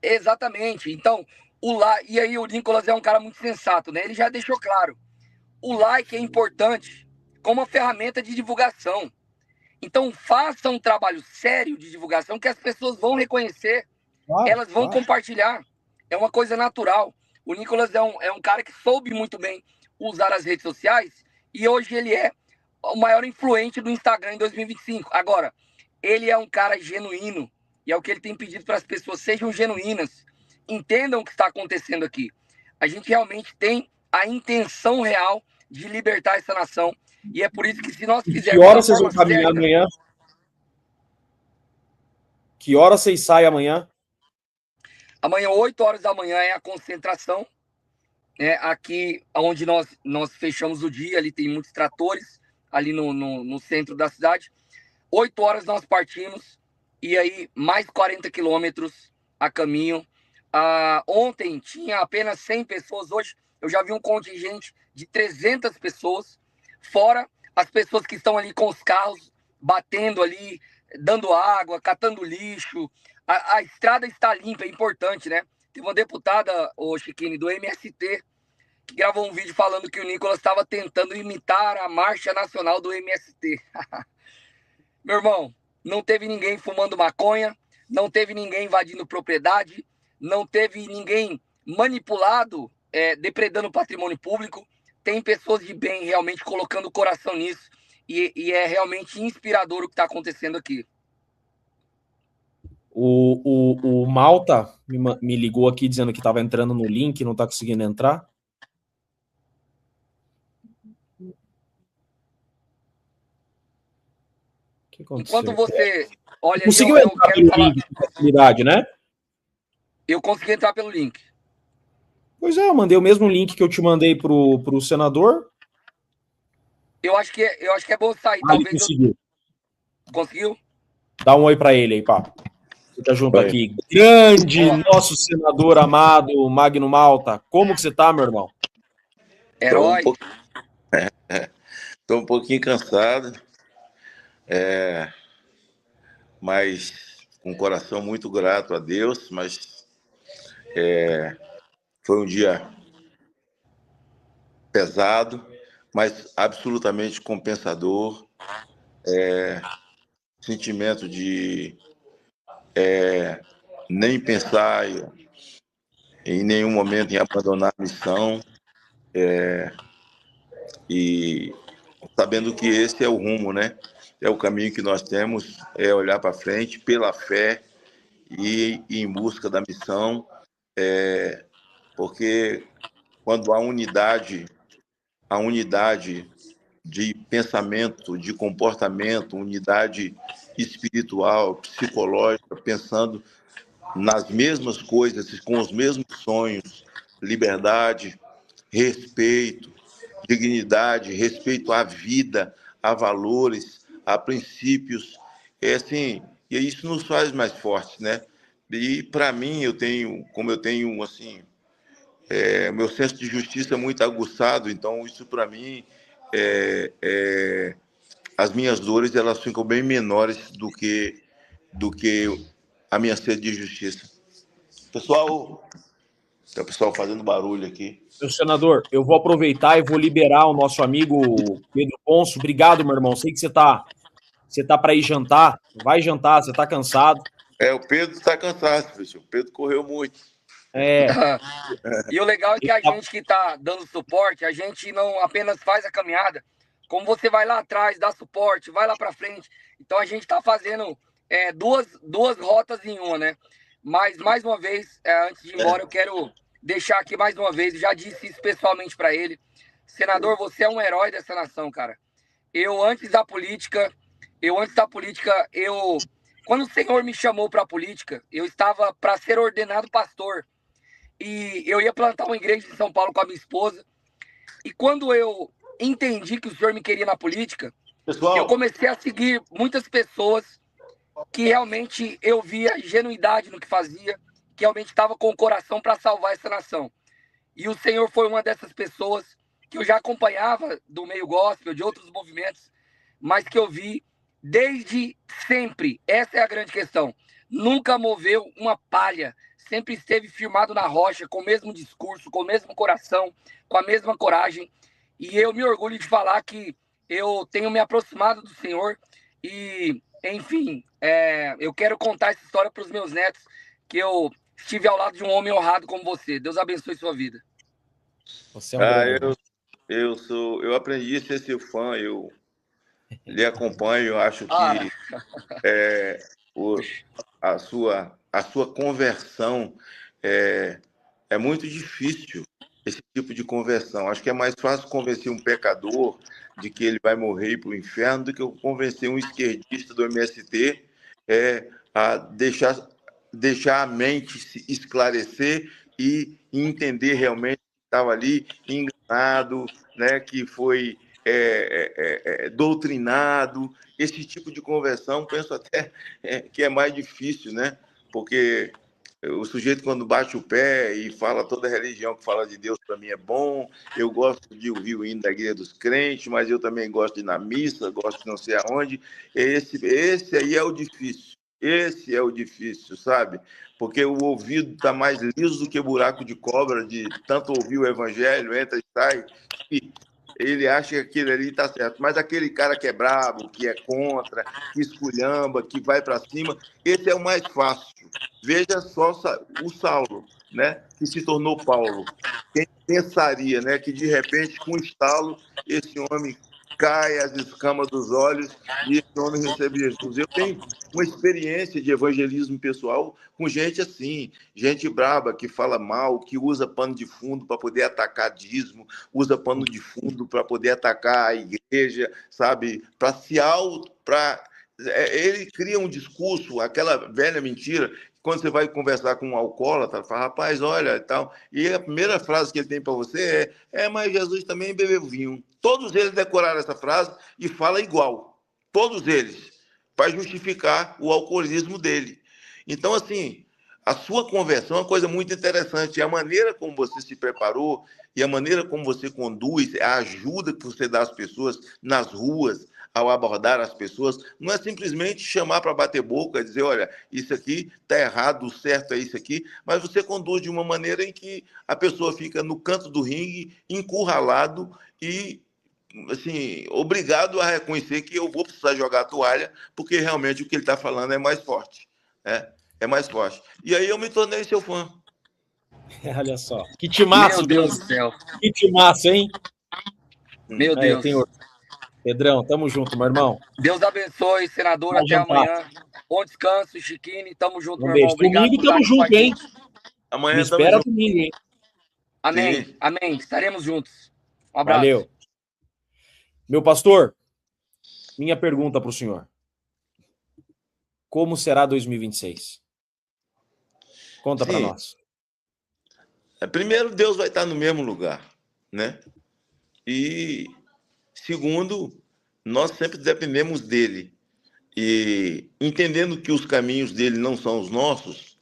Exatamente. Então, e aí o Nicolas é um cara muito sensato, né? Ele já deixou claro. O like é importante como uma ferramenta de divulgação. Então, faça um trabalho sério de divulgação que as pessoas vão reconhecer, elas vão compartilhar. É uma coisa natural. O Nicolas é um cara que soube muito bem usar as redes sociais e hoje ele é o maior influente do Instagram em 2025. Agora, ele é um cara genuíno. E é o que ele tem pedido para as pessoas, sejam genuínas, entendam o que está acontecendo aqui. A gente realmente tem a intenção real de libertar essa nação. E é por isso que se nós quisermos... Que horas vocês vão caminhar amanhã? Que horas vocês saem amanhã? Amanhã, 8 horas da manhã, é a concentração. Aqui, onde nós fechamos o dia, ali tem muitos tratores, ali no centro da cidade. 8 horas nós partimos. E aí, mais 40 quilômetros a caminho. Ontem tinha apenas 100 pessoas. Hoje eu já vi um contingente de 300 pessoas. Fora as pessoas que estão ali com os carros, batendo ali, dando água, catando lixo. A estrada está limpa, é importante, né? Teve uma deputada, Chiquini, do MST, que gravou um vídeo falando que o Nicolas estava tentando imitar a marcha nacional do MST. Meu irmão, não teve ninguém fumando maconha, não teve ninguém invadindo propriedade, não teve ninguém manipulado, depredando patrimônio público. Tem pessoas de bem realmente colocando o coração nisso e é realmente inspirador o que está acontecendo aqui. O Malta me ligou aqui dizendo que estava entrando no link, não está conseguindo entrar. Enquanto você olha, conseguiu entrar pelo link com facilidade, né? Eu consegui entrar pelo link. Pois é, eu mandei o mesmo link que eu te mandei pro senador. Eu acho que é bom sair. Talvez conseguiu. Conseguiu? Dá um oi para ele aí, pá. Fica junto Oi. aqui. Grande nosso senador amado, Magno Malta. Como que você tá, meu irmão? Herói. Estou um pouquinho cansado, mas com o coração muito grato a Deus, mas foi um dia pesado, mas absolutamente compensador. Sentimento de nem pensar em nenhum momento em abandonar a missão, e sabendo que esse é o rumo, né? É o caminho que nós temos, é olhar para frente pela fé e ir em busca da missão, porque quando há unidade de pensamento, de comportamento, unidade espiritual, psicológica, pensando nas mesmas coisas, com os mesmos sonhos, liberdade, respeito, dignidade, respeito à vida, a valores, a princípios, assim, e isso nos faz mais fortes, né? E para mim como eu tenho assim, meu senso de justiça é muito aguçado, então isso para mim as minhas dores elas ficam bem menores do que a minha sede de justiça. Pessoal, tem o pessoal fazendo barulho aqui. Meu senador, eu vou aproveitar e vou liberar o nosso amigo Pedro Ponço. Obrigado, meu irmão. Sei que você tá para ir jantar. Vai jantar, você tá cansado. O Pedro está cansado, pessoal. O Pedro correu muito. E o legal é que a gente que está dando suporte, a gente não apenas faz a caminhada, como você vai lá atrás, dá suporte, vai lá para frente. Então a gente está fazendo duas rotas em uma, né? Mas, mais uma vez, antes de ir embora, eu quero deixar aqui mais uma vez, eu já disse isso pessoalmente para ele. Senador, você é um herói dessa nação, cara. Antes da política, quando o Senhor me chamou para a política, eu estava para ser ordenado pastor. E eu ia plantar uma igreja em São Paulo com a minha esposa. E quando eu entendi que o senhor me queria na política, Pessoal, eu comecei a seguir muitas pessoas que realmente eu via genuidade no que fazia, que realmente estava com o coração para salvar essa nação. E o senhor foi uma dessas pessoas que eu já acompanhava do meio gospel, de outros movimentos, mas que eu vi desde sempre. Essa é a grande questão. Nunca moveu uma palha, sempre esteve firmado na rocha, com o mesmo discurso, com o mesmo coração, com a mesma coragem. E eu me orgulho de falar que eu tenho me aproximado do Senhor e, enfim, eu quero contar essa história para os meus netos, que eu estive ao lado de um homem honrado como você. Deus abençoe sua vida. Você é um grande. eu aprendi a ser seu fã, eu lhe acompanho, acho que a sua conversão é muito difícil, esse tipo de conversão. Acho que é mais fácil convencer um pecador de que ele vai morrer para o inferno do que eu convencer um esquerdista do MST a deixar a mente se esclarecer e entender realmente que estava ali enganado, né, que foi doutrinado. Esse tipo de conversão, penso até que é mais difícil, né? Porque o sujeito, quando bate o pé e fala toda a religião que fala de Deus, para mim é bom. Eu gosto de ouvir o hino da Igreja dos Crentes, mas eu também gosto de ir na missa, gosto de não sei aonde. Esse aí é o difícil. Esse é o difícil, sabe? Porque o ouvido está mais liso do que buraco de cobra, de tanto ouvir o evangelho, entra e sai. E ele acha que aquele ali está certo. Mas aquele cara que é brabo, que é contra, que esculhamba, que vai para cima, esse é o mais fácil. Veja só o Saulo, né, que se tornou Paulo. Quem pensaria, né, que de repente, com um estalo, esse homem cai as escamas dos olhos e esse homem recebe Jesus. Eu tenho uma experiência de evangelismo pessoal com gente assim, gente braba, que fala mal, que usa pano de fundo para poder atacar dízimo, usa pano de fundo para poder atacar a igreja, sabe? Ele cria um discurso, aquela velha mentira. Quando você vai conversar com um alcoólatra, fala, rapaz, olha e tal. E a primeira frase que ele tem para você mas Jesus também bebeu vinho. Todos eles decoraram essa frase e fala igual. Todos eles. para justificar o alcoolismo dele. Então, assim, a sua conversão é uma coisa muito interessante. A maneira como você se preparou e a maneira como você conduz, a ajuda que você dá às pessoas nas ruas, ao abordar as pessoas, não é simplesmente chamar para bater boca, dizer, olha, isso aqui está errado, o certo é isso aqui, mas você conduz de uma maneira em que a pessoa fica no canto do ringue, encurralado e, assim, obrigado a reconhecer que eu vou precisar jogar a toalha, porque realmente o que ele está falando é mais forte, né? É mais forte. E aí eu me tornei seu fã. Olha só. Que timaço, Meu Deus do céu. Que timaço, hein? Meu Deus. Pedrão, tamo junto, meu irmão. Deus abençoe, senador. Até amanhã. Bom descanso, Chiquini. Tamo junto, meu irmão. Obrigado. Domingo tamo junto, hein? Amanhã me espera junto. Domingo, hein? Amém. Sim. Amém. Estaremos juntos. Um abraço. Valeu. Meu pastor, minha pergunta para o senhor. Como será 2026? Conta para nós. Primeiro, Deus vai estar no mesmo lugar, né? E, segundo, nós sempre dependemos dele. E entendendo que os caminhos dele não são os nossos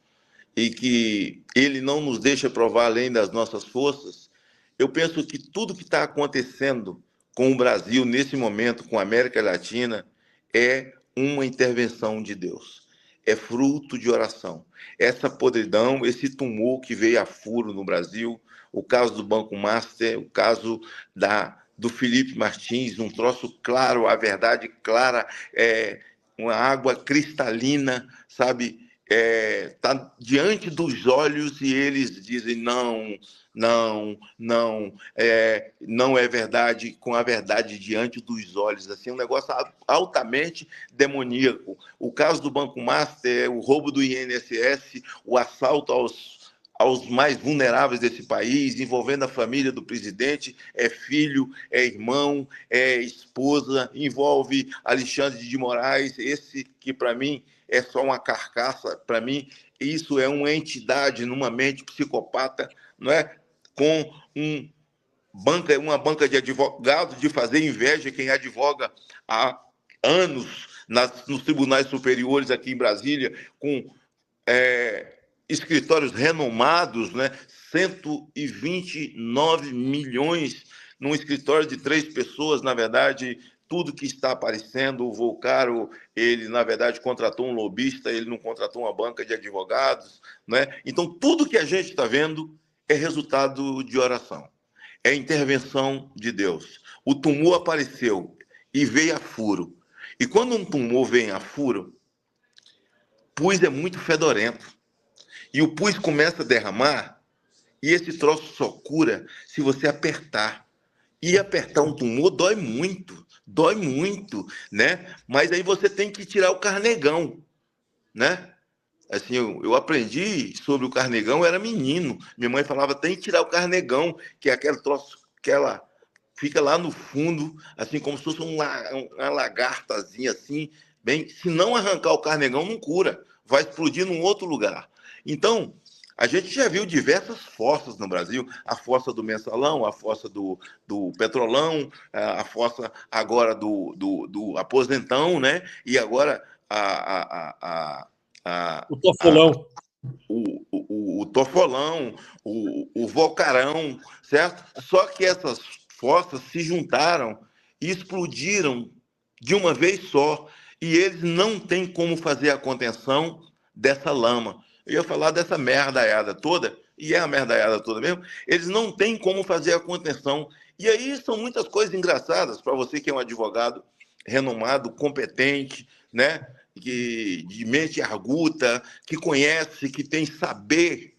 e que ele não nos deixa provar além das nossas forças, eu penso que tudo que está acontecendo com o Brasil nesse momento, com a América Latina, é uma intervenção de Deus. É fruto de oração. Essa podridão, esse tumor que veio a furo no Brasil, o caso do Banco Master, o caso do Felipe Martins, um troço claro, a verdade clara, uma água cristalina, sabe? Está diante dos olhos e eles dizem não é verdade, com a verdade diante dos olhos, assim, um negócio altamente demoníaco. O caso do Banco Master, o roubo do INSS, o assalto aos mais vulneráveis desse país, envolvendo a família do presidente, é filho, é irmão, é esposa, envolve Alexandre de Moraes, esse que para mim é só uma carcaça, para mim isso é uma entidade numa mente psicopata, não é? Com uma banca de advogados de fazer inveja quem advoga há anos nos tribunais superiores aqui em Brasília, com escritórios renomados, né? 129 milhões num escritório de 3 pessoas, na verdade, tudo que está aparecendo, o Volcaro, ele, na verdade, contratou um lobista, ele não contratou uma banca de advogados, né? Então, tudo que a gente está vendo é resultado de oração, é intervenção de Deus. O tumor apareceu e veio a furo. E quando um tumor vem a furo, pus é muito fedorento. E o pus começa a derramar, e esse troço só cura se você apertar. E apertar um tumor dói muito, né? Mas aí você tem que tirar o carnegão, né? Assim, eu aprendi sobre o carnegão, eu era menino. Minha mãe falava, tem que tirar o carnegão, que é aquele troço que ela fica lá no fundo, assim, como se fosse uma lagartazinha, assim, bem, se não arrancar o carnegão, não cura, vai explodir num outro lugar. Então, a gente já viu diversas fossas no Brasil, a fossa do Mensalão, a fossa do Petrolão, a fossa agora do Aposentão, né? E agora o Tofolão. O Tofolão, o Volcarão, certo? Só que essas fossas se juntaram e explodiram de uma vez só. E eles não têm como fazer a contenção dessa lama. Eu ia falar dessa merdaiada toda, e é a merdaiada toda mesmo. Eles não têm como fazer a contenção. E aí são muitas coisas engraçadas para você que é um advogado renomado, competente, né? De mente arguta, que conhece, que tem saber,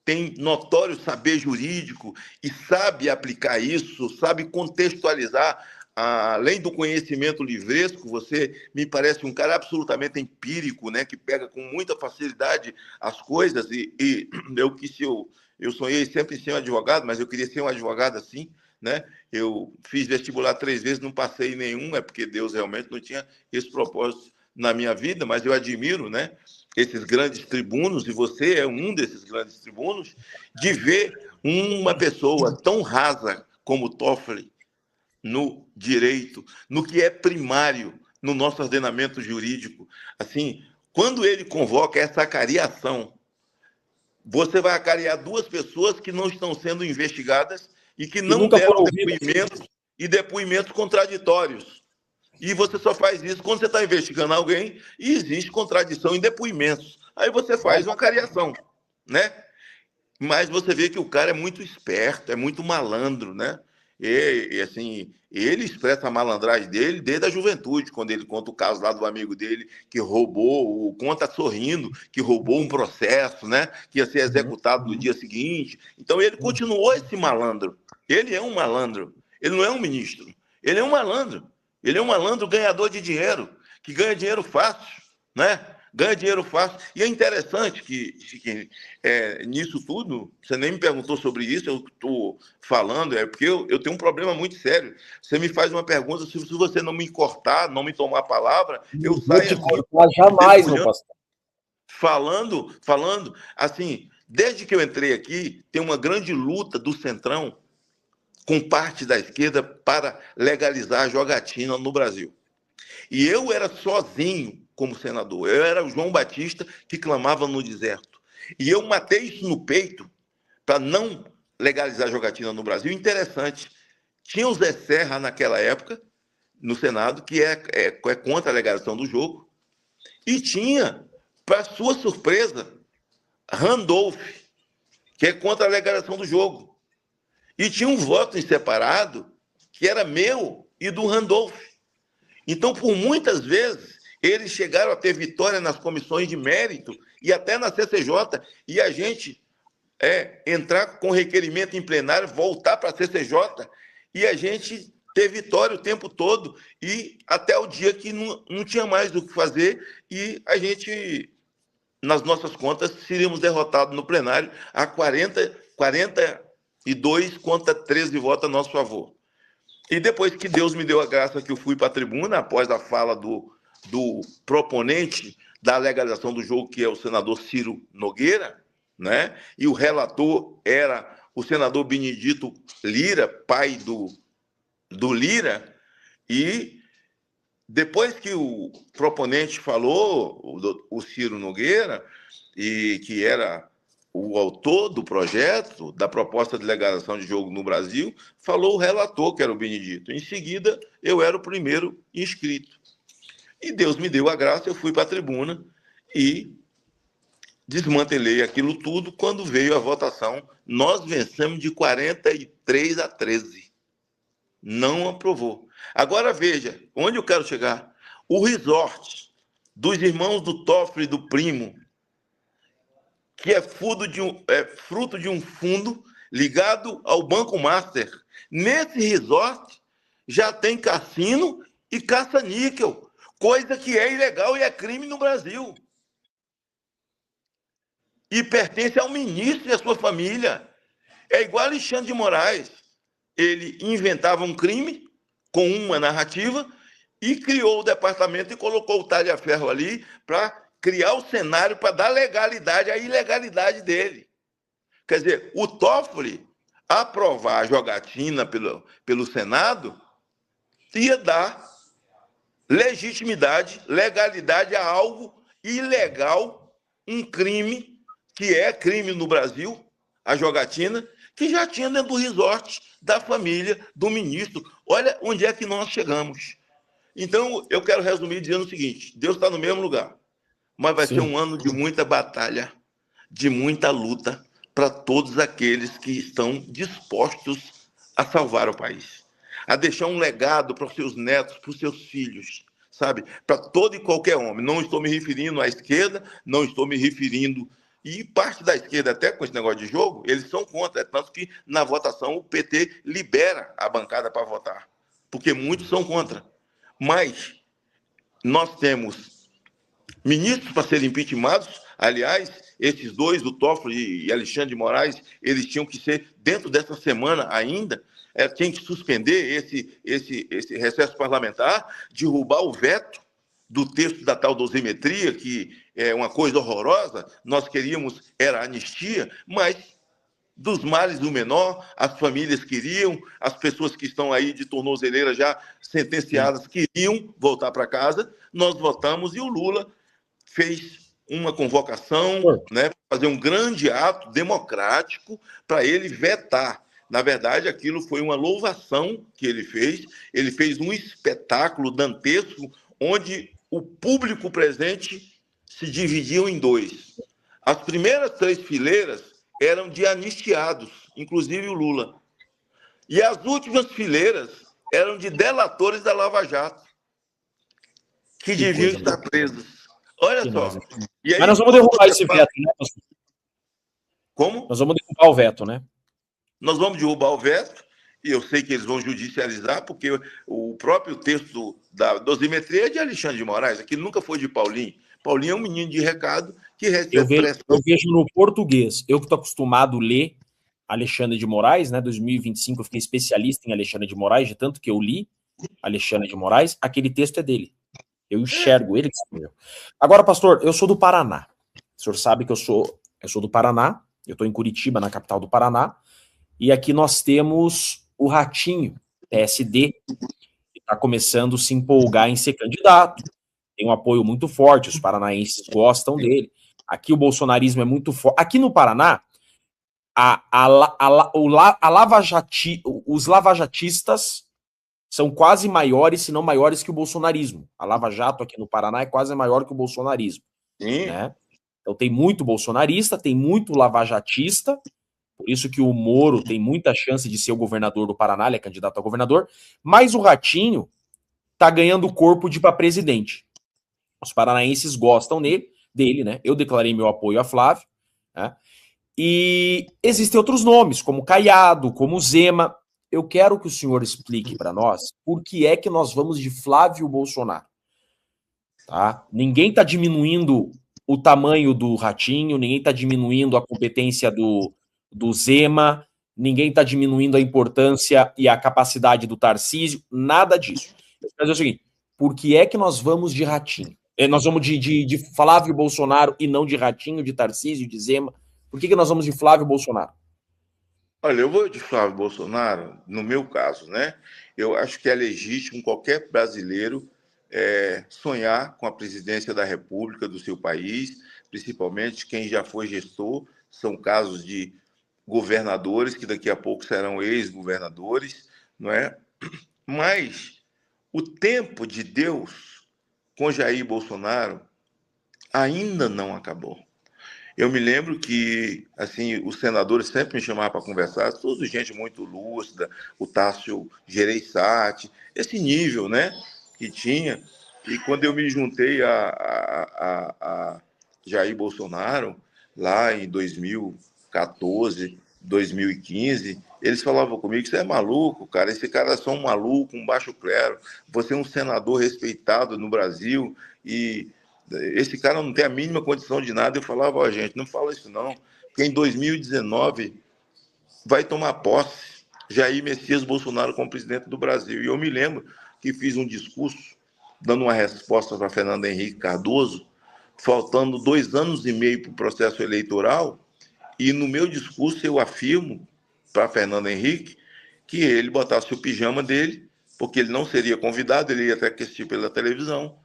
tem notório saber jurídico e sabe aplicar isso, sabe contextualizar. Além do conhecimento livresco, você me parece um cara absolutamente empírico, né, que pega com muita facilidade as coisas. E eu sonhei sempre em ser um advogado, mas eu queria ser um advogado assim, né? Eu fiz vestibular 3 vezes, não passei nenhum, é porque Deus realmente não tinha esse propósito na minha vida, mas eu admiro, né, esses grandes tribunos, e você é um desses grandes tribunos, de ver uma pessoa tão rasa como Toffoli no direito, no que é primário, no nosso ordenamento jurídico. Assim, quando ele convoca essa acariação, você vai acariar duas pessoas que não estão sendo investigadas e que não deram depoimentos contraditórios. E você só faz isso quando você está investigando alguém e existe contradição em depoimentos. Aí você faz uma acariação, né? Mas você vê que o cara é muito esperto, é muito malandro, né? E assim, ele expressa a malandragem dele desde a juventude, quando ele conta o caso lá do amigo dele que roubou, conta sorrindo, que roubou um processo, né? Que ia ser executado no dia seguinte. Então ele continuou esse malandro. Ele é um malandro. Ele não é um ministro. Ele é um malandro. Ele é um malandro ganhador de dinheiro, que ganha dinheiro fácil, né? Ganha dinheiro fácil. E é interessante que nisso tudo, você nem me perguntou sobre isso, eu estou falando, porque eu tenho um problema muito sério. Você me faz uma pergunta, se você não me cortar, não me tomar a palavra, eu saio assim, jamais, meu pastor. Falando, assim, desde que eu entrei aqui, tem uma grande luta do Centrão com parte da esquerda para legalizar a jogatina no Brasil. E eu era sozinho como senador. Eu era o João Batista que clamava no deserto. E eu matei isso no peito para não legalizar a jogatina no Brasil. Interessante. Tinha o Zé Serra naquela época, no Senado, que é contra a legalização do jogo. E tinha, para sua surpresa, Randolph, que é contra a legalização do jogo. E tinha um voto em separado que era meu e do Randolph. Então, por muitas vezes, eles chegaram a ter vitória nas comissões de mérito e até na CCJ, e a gente entrar com requerimento em plenário, voltar para a CCJ, e a gente ter vitória o tempo todo, e até o dia que não tinha mais o que fazer, e a gente, nas nossas contas, seríamos derrotados no plenário a 42 contra 13 votos a nosso favor. E depois que Deus me deu a graça que eu fui para a tribuna, após a fala do proponente da legalização do jogo, que é o senador Ciro Nogueira, né? E o relator era o senador Benedito Lira, pai do Lira, e depois que o proponente falou, o Ciro Nogueira, e que era o autor do projeto, da proposta de legalização de jogo no Brasil, falou o relator, que era o Benedito. Em seguida, eu era o primeiro inscrito. E Deus me deu a graça, eu fui para a tribuna e desmantelei aquilo tudo. Quando veio a votação, nós vencemos de 43 a 13. Não aprovou. Agora veja, onde eu quero chegar. O resort dos irmãos do Toffoli e do Primo, que é fruto de um fundo ligado ao Banco Master. Nesse resort já tem cassino e caça-níquel, coisa que é ilegal e é crime no Brasil. E pertence ao ministro e à sua família. É igual Alexandre de Moraes. Ele inventava um crime com uma narrativa e criou o departamento e colocou o talha-ferro ali para criar o cenário para dar legalidade à ilegalidade dele. Quer dizer, o Toffoli aprovar a jogatina pelo Senado ia dar legitimidade, legalidade a algo ilegal, um crime, que é crime no Brasil, a jogatina, que já tinha dentro do resort da família do ministro. Olha onde é que nós chegamos. Então, eu quero resumir dizendo o seguinte: Deus está no mesmo lugar, mas vai ser um ano de muita batalha, de muita luta para todos aqueles que estão dispostos a salvar o país, a deixar um legado para os seus netos, para os seus filhos, sabe? Para todo e qualquer homem. Não estou me referindo à esquerda, não estou me referindo... E parte da esquerda, até com esse negócio de jogo, eles são contra. É tanto que na votação o PT libera a bancada para votar, porque muitos são contra. Mas nós temos ministros para serem impeachmentados. Aliás, esses dois, o Toffoli e Alexandre de Moraes, eles tinham que ser, dentro dessa semana ainda, tinha que suspender esse recesso parlamentar, derrubar o veto do texto da tal dosimetria, que é uma coisa horrorosa. Nós queríamos, era anistia, mas dos males o menor, as famílias queriam, as pessoas que estão aí de tornozeleira já sentenciadas queriam voltar para casa, nós votamos e o Lula fez uma convocação, né, fazer um grande ato democrático para ele vetar. Na verdade, aquilo foi uma louvação que ele fez um espetáculo dantesco, onde o público presente se dividiu em dois. As primeiras 3 fileiras eram de anistiados, inclusive o Lula. E as últimas fileiras eram de delatores da Lava Jato, que deviam estar presos. Olha só. E aí, mas nós vamos derrubar esse veto, né, pastor? Como? Nós vamos derrubar o veto, né? Nós vamos derrubar o veto, e eu sei que eles vão judicializar, porque o próprio texto da dosimetria é de Alexandre de Moraes, aquilo nunca foi de Paulinho. Paulinho é um menino de recado que recebe pressão. Eu vejo no português, eu que estou acostumado a ler Alexandre de Moraes, né? 2025 eu fiquei especialista em Alexandre de Moraes, de tanto que eu li Alexandre de Moraes, aquele texto é dele. Eu enxergo ele que escreveu. Agora, pastor, eu sou do Paraná. O senhor sabe que eu sou do Paraná, eu estou em Curitiba, na capital do Paraná, e aqui nós temos o Ratinho, PSD, que está começando a se empolgar em ser candidato. Tem um apoio muito forte, os paranaenses gostam dele. Aqui o bolsonarismo é muito forte. Aqui no Paraná, os lavajatistas são quase maiores, se não maiores que o bolsonarismo. A Lava Jato aqui no Paraná é quase maior que o bolsonarismo. Né? Então tem muito bolsonarista, tem muito lavajatista, por isso que o Moro tem muita chance de ser o governador do Paraná, ele é candidato a governador, mas o Ratinho tá ganhando corpo de para presidente. Os paranaenses gostam dele, né? Eu declarei meu apoio a Flávio, né? E existem outros nomes, como Caiado, como Zema. Eu quero que o senhor explique para nós por que é que nós vamos de Flávio Bolsonaro. Tá? Ninguém está diminuindo o tamanho do Ratinho, ninguém está diminuindo a competência do Zema, ninguém está diminuindo a importância e a capacidade do Tarcísio, nada disso. Eu quero dizer o seguinte, por que é que nós vamos de Ratinho? Nós vamos de Flávio Bolsonaro e não de Ratinho, de Tarcísio, de Zema? Por que nós vamos de Flávio Bolsonaro? Olha, eu vou de Flávio Bolsonaro, no meu caso, né? Eu acho que é legítimo qualquer brasileiro sonhar com a presidência da República do seu país, principalmente quem já foi gestor. São casos de governadores que daqui a pouco serão ex-governadores, não é? Mas o tempo de Deus com Jair Bolsonaro ainda não acabou. Eu me lembro que, assim, os senadores sempre me chamavam para conversar, toda gente muito lúcida, o Tássio Gereissati, esse nível, né, que tinha. E quando eu me juntei a Jair Bolsonaro, lá em 2014, 2015, eles falavam comigo, você é maluco, cara, esse cara é só um maluco, um baixo clero, você é um senador respeitado no Brasil e esse cara não tem a mínima condição de nada. Eu falava, ó, gente, não fala isso não, porque em 2019 vai tomar posse Jair Messias Bolsonaro como presidente do Brasil. E eu me lembro que fiz um discurso dando uma resposta para Fernando Henrique Cardoso, faltando 2 anos e meio para o processo eleitoral, e no meu discurso eu afirmo para Fernando Henrique que ele botasse o pijama dele, porque ele não seria convidado, ele ia até assistir pela televisão,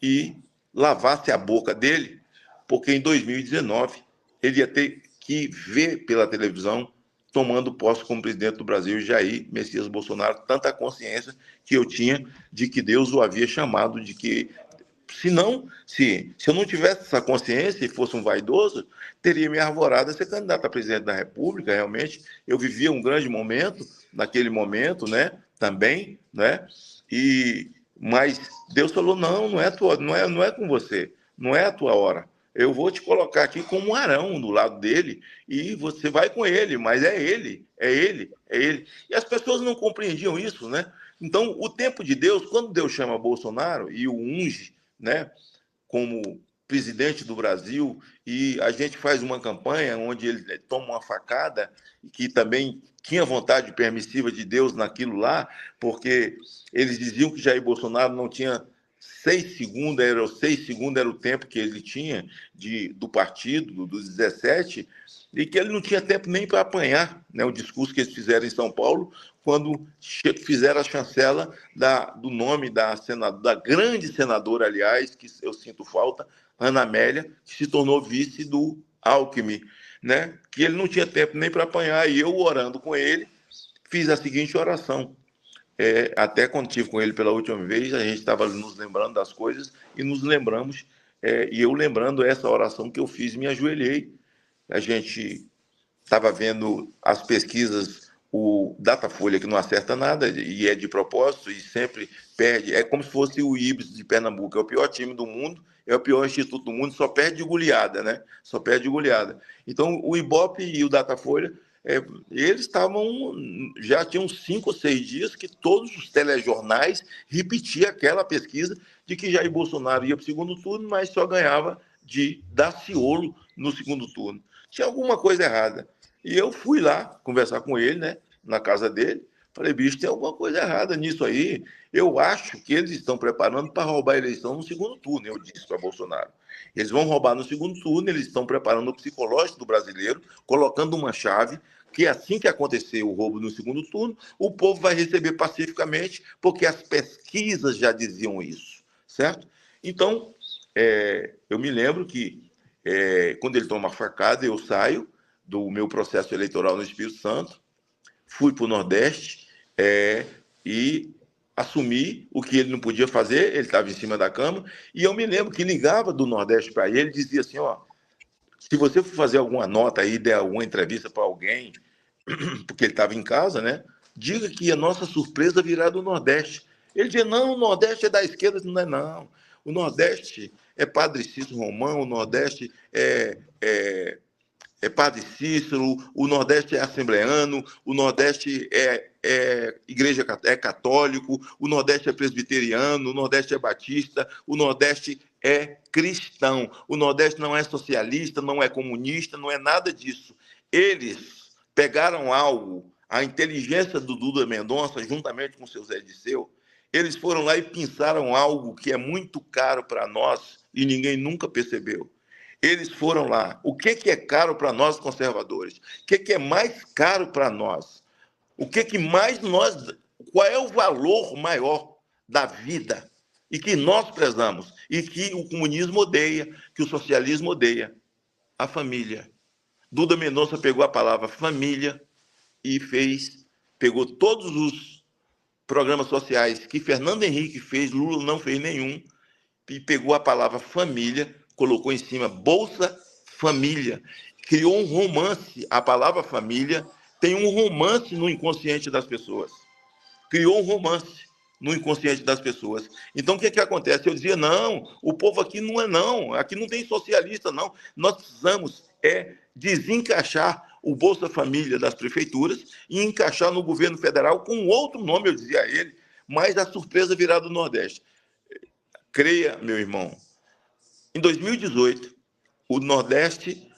e lavasse a boca dele, porque em 2019 ele ia ter que ver pela televisão tomando posse como presidente do Brasil, Jair Messias Bolsonaro, tanta consciência que eu tinha de que Deus o havia chamado, de que se eu não tivesse essa consciência e fosse um vaidoso, teria me arvorado a ser candidato a presidente da República. Realmente, eu vivia um grande momento, naquele momento, né, também, né, mas Deus falou, não é com você, não é a tua hora. Eu vou te colocar aqui como um Arão do lado dele e você vai com ele, mas é ele. E as pessoas não compreendiam isso, né? Então, o tempo de Deus, quando Deus chama Bolsonaro e o unge, né, como presidente do Brasil, e a gente faz uma campanha onde ele toma uma facada, que também tinha vontade permissiva de Deus naquilo lá, porque eles diziam que Jair Bolsonaro não tinha 6 segundos, era o tempo que ele tinha do partido, dos 17, e que ele não tinha tempo nem para apanhar, né, o discurso que eles fizeram em São Paulo, quando fizeram a chancela do nome da grande senadora, aliás, que eu sinto falta, Ana Amélia, que se tornou vice do Alckmin, né, que ele não tinha tempo nem para apanhar, e eu, orando com ele, fiz a seguinte oração. Até quando estive com ele pela última vez, a gente estava nos lembrando das coisas e nos lembramos, e eu lembrando essa oração que eu fiz, me ajoelhei. A gente estava vendo as pesquisas, o Datafolha, que não acerta nada, e é de propósito, e sempre perde. É como se fosse o Ibis de Pernambuco, é o pior time do mundo, é o pior instituto do mundo, só perde de goleada, né? Só perde de goleada. Então, o Ibope e o Datafolha, eles já tinham 5 ou 6 dias que todos os telejornais repetiam aquela pesquisa de que Jair Bolsonaro ia para o segundo turno, mas só ganhava de Daciolo no segundo turno. Tinha alguma coisa errada. E eu fui lá conversar com ele, né, na casa dele. Falei, bicho, tem alguma coisa errada nisso aí. Eu acho que eles estão preparando para roubar a eleição no segundo turno, eu disse para Bolsonaro. Eles vão roubar no segundo turno, eles estão preparando o psicológico do brasileiro, colocando uma chave, que assim que acontecer o roubo no segundo turno, o povo vai receber pacificamente, porque as pesquisas já diziam isso, certo? Então, eu me lembro que quando ele toma uma facada, eu saio do meu processo eleitoral no Espírito Santo, fui para o Nordeste e assumi o que ele não podia fazer, ele estava em cima da cama, e eu me lembro que ligava do Nordeste para ele, dizia assim, ó, se você for fazer alguma nota aí, der alguma entrevista para alguém, porque ele estava em casa, né, diga que a nossa surpresa virá do Nordeste. Ele dizia, não, o Nordeste é da esquerda, não é não. O Nordeste é Padre Cícero Romão, o Nordeste é Padre Cícero, o Nordeste é assembleano, o Nordeste igreja católico, o Nordeste é presbiteriano, o Nordeste é batista, o Nordeste é cristão. O Nordeste não é socialista, não é comunista, não é nada disso. Eles pegaram algo, a inteligência do Duda Mendonça, juntamente com o seu Zé Disseu, eles foram lá e pensaram algo que é muito caro para nós e ninguém nunca percebeu. Eles foram lá. O que é caro para nós, conservadores? O que é mais caro para nós? O que mais nós... Qual é o valor maior da vida e que nós prezamos e que o comunismo odeia, que o socialismo odeia? A família. Duda Mendonça pegou a palavra família e pegou todos os programas sociais que Fernando Henrique fez, Lula não fez nenhum, e pegou a palavra família, colocou em cima Bolsa Família, criou um romance. A palavra família tem um romance no inconsciente das pessoas. Criou um romance no inconsciente das pessoas. Então, o que acontece? Eu dizia, não, o povo aqui não é não, aqui não tem socialista, não. Nós precisamos desencaixar o Bolsa Família das prefeituras e encaixar no governo federal com outro nome, eu dizia a ele, mas a surpresa virá do Nordeste. Creia, meu irmão, em 2018, o Nordeste,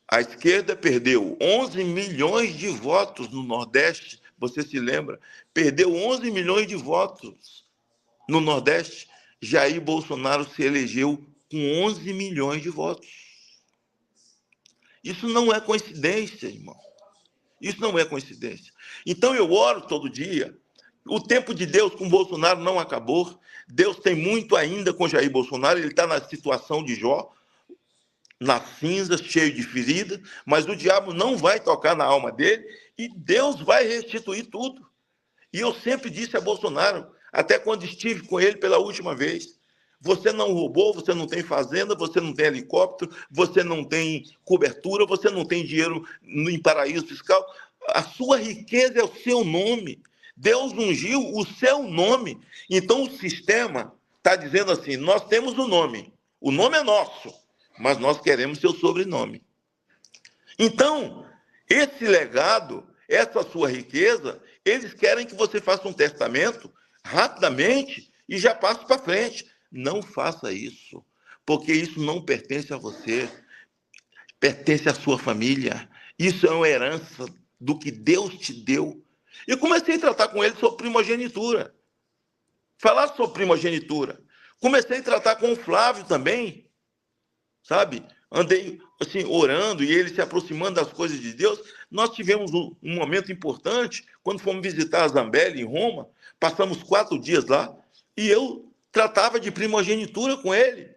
a esquerda perdeu 11 milhões de votos no Nordeste, você se lembra? Perdeu 11 milhões de votos no Nordeste. Jair Bolsonaro se elegeu com 11 milhões de votos. Isso não é coincidência, irmão. Isso não é coincidência. Então eu oro todo dia. O tempo de Deus com Bolsonaro não acabou. Deus tem muito ainda com Jair Bolsonaro. Ele está na situação de Jó, na cinza, cheio de ferida, mas o diabo não vai tocar na alma dele e Deus vai restituir tudo. E eu sempre disse a Bolsonaro, até quando estive com ele pela última vez, você não roubou, você não tem fazenda, você não tem helicóptero, você não tem cobertura, você não tem dinheiro em paraíso fiscal. A sua riqueza é o seu nome. Deus ungiu o seu nome. Então o sistema está dizendo assim, nós temos o nome é nosso, mas nós queremos seu sobrenome. Então, esse legado, essa sua riqueza, eles querem que você faça um testamento rapidamente e já passe para frente. Não faça isso, porque isso não pertence a você, pertence à sua família. Isso é uma herança do que Deus te deu. E comecei a tratar com ele sobre primogenitura. Falar sobre primogenitura. Comecei a tratar com o Flávio também, sabe? andei assim, orando e ele se aproximando das coisas de Deus. Nós tivemos um momento importante quando fomos visitar a Zambelli, em Roma. Passamos 4 dias lá e eu tratava de primogenitura com ele.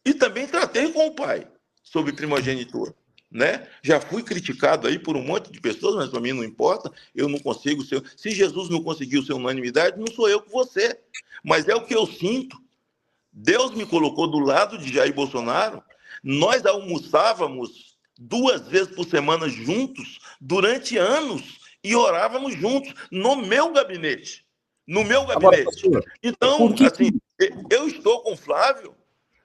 E também tratei com o pai sobre primogenitura. Né? Já fui criticado aí por um monte de pessoas, mas para mim não importa, eu não consigo ser... Se Jesus não conseguiu ser unanimidade, não sou eu com você. Mas é o que eu sinto. Deus me colocou do lado de Jair Bolsonaro. Nós almoçávamos 2 vezes por semana juntos, durante anos, e orávamos juntos, no meu gabinete. No meu gabinete. Agora, então, assim, eu estou com o Flávio,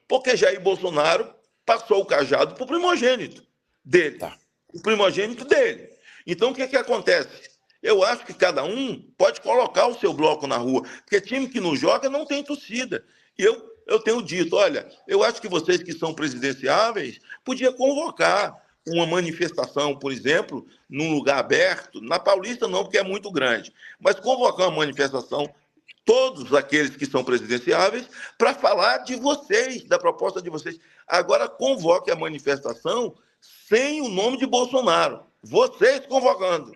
porque Jair Bolsonaro passou o cajado para o primogênito dele. Tá. O primogênito dele. Então, o que acontece? Eu acho que cada um pode colocar o seu bloco na rua, porque time que não joga não tem torcida. E eu tenho dito, olha, eu acho que vocês que são presidenciáveis podiam convocar uma manifestação, por exemplo, num lugar aberto, na Paulista não, porque é muito grande, mas convocar uma manifestação, todos aqueles que são presidenciáveis, para falar de vocês, da proposta de vocês. Agora, convoque a manifestação sem o nome de Bolsonaro, vocês convocando.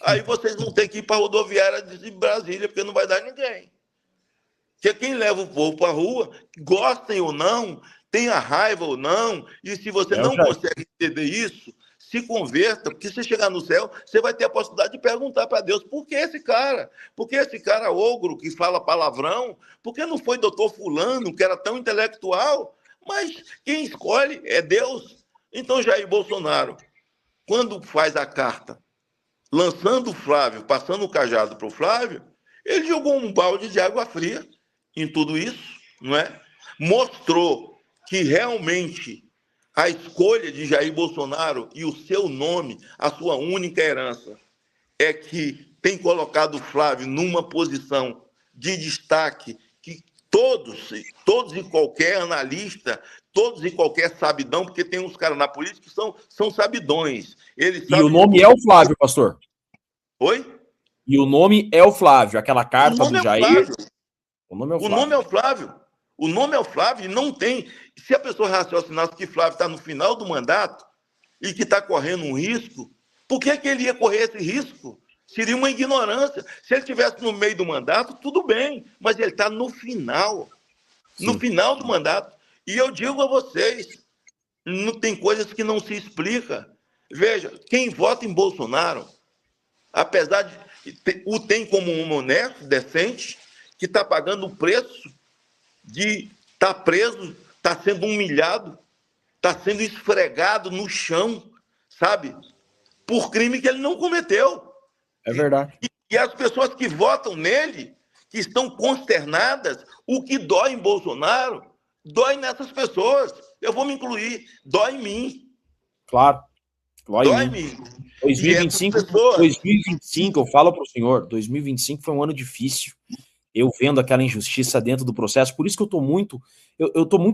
Aí vocês vão ter que ir para a rodoviária de Brasília, porque não vai dar ninguém. Porque quem leva o povo para a rua, gostem ou não, tenha raiva ou não, e se você não consegue entender isso, se converta, porque se chegar no céu, você vai ter a possibilidade de perguntar para Deus, por que esse cara? Por que esse cara ogro que fala palavrão? Por que não foi doutor fulano, que era tão intelectual? Mas quem escolhe é Deus. Então, Jair Bolsonaro, quando faz a carta, lançando o Flávio, passando o cajado para o Flávio, ele jogou um balde de água fria em tudo isso, não é? Mostrou que realmente a escolha de Jair Bolsonaro e o seu nome, a sua única herança, é que tem colocado o Flávio numa posição de destaque que todos e qualquer analista, todos e qualquer sabidão, porque tem uns caras na política que são sabidões. Eles e o nome é o Flávio, pastor? Oi? E o nome é o Flávio, aquela carta do Jair. O nome é o Flávio. O nome é o Flávio e não tem... Se a pessoa raciocinasse que Flávio está no final do mandato e que está correndo um risco, por que ele ia correr esse risco? Seria uma ignorância. Se ele estivesse no meio do mandato, tudo bem, mas ele está no final. Sim. No final do mandato. E eu digo a vocês, não tem coisas que não se explica. Veja, quem vota em Bolsonaro, apesar de... o tem como um honesto, decente, que está pagando o preço de estar preso, está sendo humilhado, está sendo esfregado no chão, sabe? Por crime que ele não cometeu. É verdade. E as pessoas que votam nele, que estão consternadas, o que dói em Bolsonaro, dói nessas pessoas. Eu vou me incluir, dói em mim. Claro. Dói em mim. 2025, eu falo para o senhor, 2025 foi um ano difícil. Eu vendo aquela injustiça dentro do processo, por isso que eu tô muito